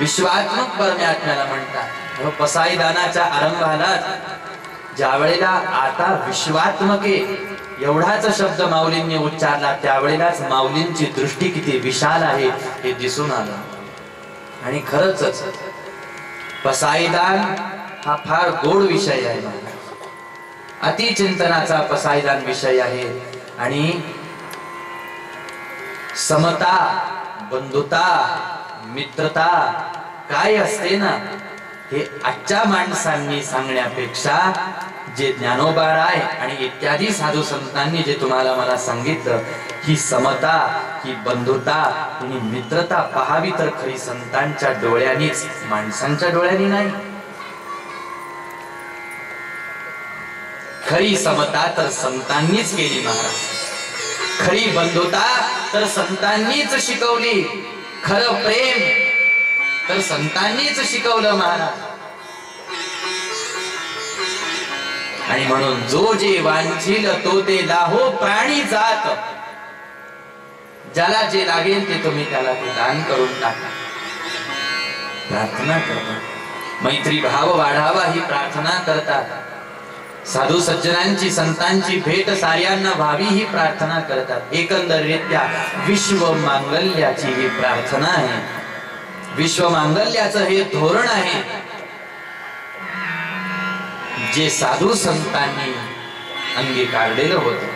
विश्वात्मक परमात्म्याला म्हणतात. पसाईदानाच्या आरंभाला ज्या वेळेला आता विश्वात्मके एवढाच शब्द माऊलींनी उच्चारला त्यावेळेलाच माऊलींची दृष्टी किती विशाल आहे हे दिसून आलं. आणि खरंच पसाईदान हा फार गोड विषय आहे, अतिचिंतनाचा पसाईदान विषय आहे. आणि समता, बंधुता, मित्रता काय असते ना हे आजच्या माणसांनी सांगण्यापेक्षा जे ज्ञानोबाराय आणि इत्यादी साधू संतांनी जे तुम्हाला मला सांगितलं, ही समता, ही बंधुता आणि मित्रता पाहावी तर खरी संतांच्या डोळ्यांनीच, माणसांच्या डोळ्यांनी नाही. खरी समता तर संतांनीच केली महाराज, खरी बंधुता तर संतांनीच शिकवली, खरं प्रेम तर संतांनीच शिकवलं महाराज. आणि म्हणून जो जे वांछील तो ते लाहो प्राणी जात, ज्याला जे लागेल ते तुम्ही त्याला ते दान करून टाका. प्रार्थना करतात, मैत्री भाव वाढावा ही प्रार्थना करतात. साधू सज्जनांची, संतांची भेट साऱ्यांना व्हावी ही प्रार्थना करतात. एकंदरीत्या विश्व मांगल्याची ही प्रार्थना आहे, विश्व मांगल्याचं हे धोरण आहे जे साधू संतांनी अंगीकारलेलं होतं.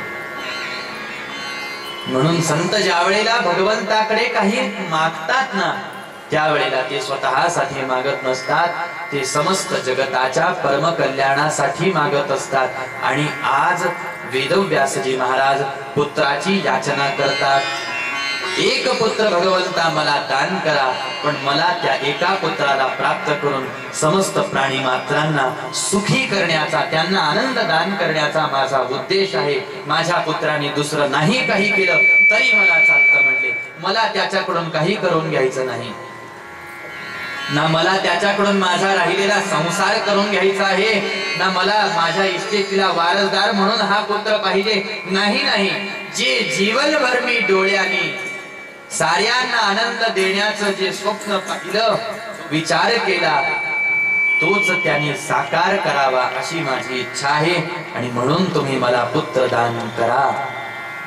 म्हणून संत ज्या वेळेला भगवंताकडे काही मागतात ना त्यावेळेला ते स्वतःसाठी मागत नसतात, ते समस्त जगताच्या परम कल्याणासाठी मागत असतात. आणि आज वेदव्यासजी महाराज पुत्राची याचना करतात. एक पुत्र भगवंता मला दान करा, पण मला त्या एका पुत्राला प्राप्त करून समस्त प्राणी मात्रांना सुखी करण्याचा, त्यांना आनंद दान करण्याचा माझा उद्देश आहे. माझ्या पुत्राने दुसरं नाही काही केलं तरी मला चालतं म्हटले. मला त्याच्याकडून काही करून घ्यायचं नाही ना, मला त्याच्याकडून माझा राहिलेला संसार करून घ्यायचा आहे ना, मला माझ्या इष्टेतीला वारसदार म्हणून हा पुत्र पाहिजे. नाही नाही, जे जीवनभर मी डोळ्याने साऱ्यांना आनंद देण्याचं जे स्वप्न पाहिलं, विचार केला, तोच त्याने साकार करावा अशी माझी इच्छा आहे. आणि म्हणून तुम्ही मला पुत्र दान करा.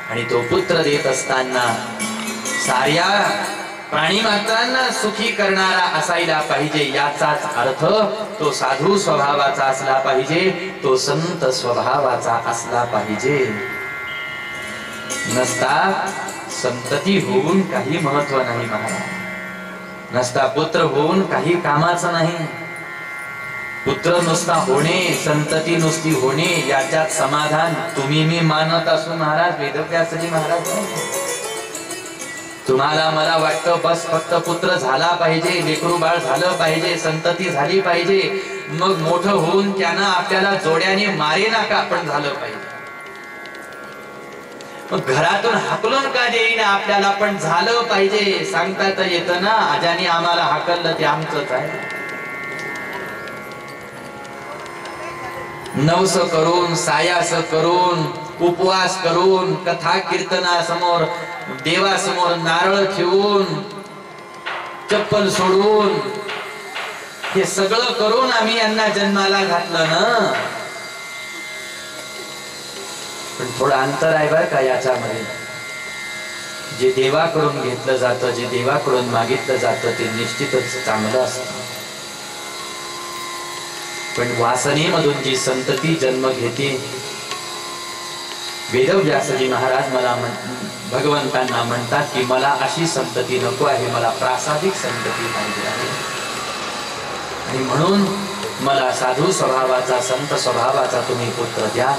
आणि तो पुत्र देत असताना साऱ्या प्राणी मात्रांना सुखी करणारा असायला पाहिजे. याचाच अर्थ तो साधू स्वभावाचा असला पाहिजे, तो संत स्वभावाचा असला पाहिजे. नसता संतती होऊन काही महत्व नाही महाराज, नसता पुत्र होऊन काही कामाचं नाही. पुत्र नुसता होणे, संतती नुसती होणे याच्यात समाधान तुम्ही मी मानत असू महाराज, वेदव्यासजी महाराज. तुम्हाला मला वाटतं बस फक्त पुत्र झाला पाहिजे, लेकरू बाळ झालं पाहिजे, संतती झाली पाहिजे, मग मोठं होऊन त्यानं आपल्याला जोड्याने मारे ना का आपण झालं पाहिजे. मग घरातून हाकलून का देईना आपल्याला, पण झालं पाहिजे. सांगता तर येतं ना, आजाने आम्हाला हाकललं ते आमचंच आहे. नवस करून, सायास करून, उपवास करून, कथा कीर्तनासमोर, देवासमोर नारळ ठेवून, चप्पल सोडून, हे सगळं करून आम्ही यांना जन्माला घातलं ना. पण थोडं अंतर आहे बरं का याच्यामध्ये. जे देवाकडून घेतलं जातं, जे देवाकडून मागितलं जातं ते निश्चितच चांगलं असतं. पण वासनेमधून जी संतती जन्म घेते, वेदव्यासजी महाराज मला भगवंतांना म्हणतात की मला अशी संतती नको आहे, मला प्रासादिक संतती पाहिजे आहे. आणि म्हणून मला साधू स्वभावाचा, संत स्वभावाचा तुम्ही पुत्र द्या.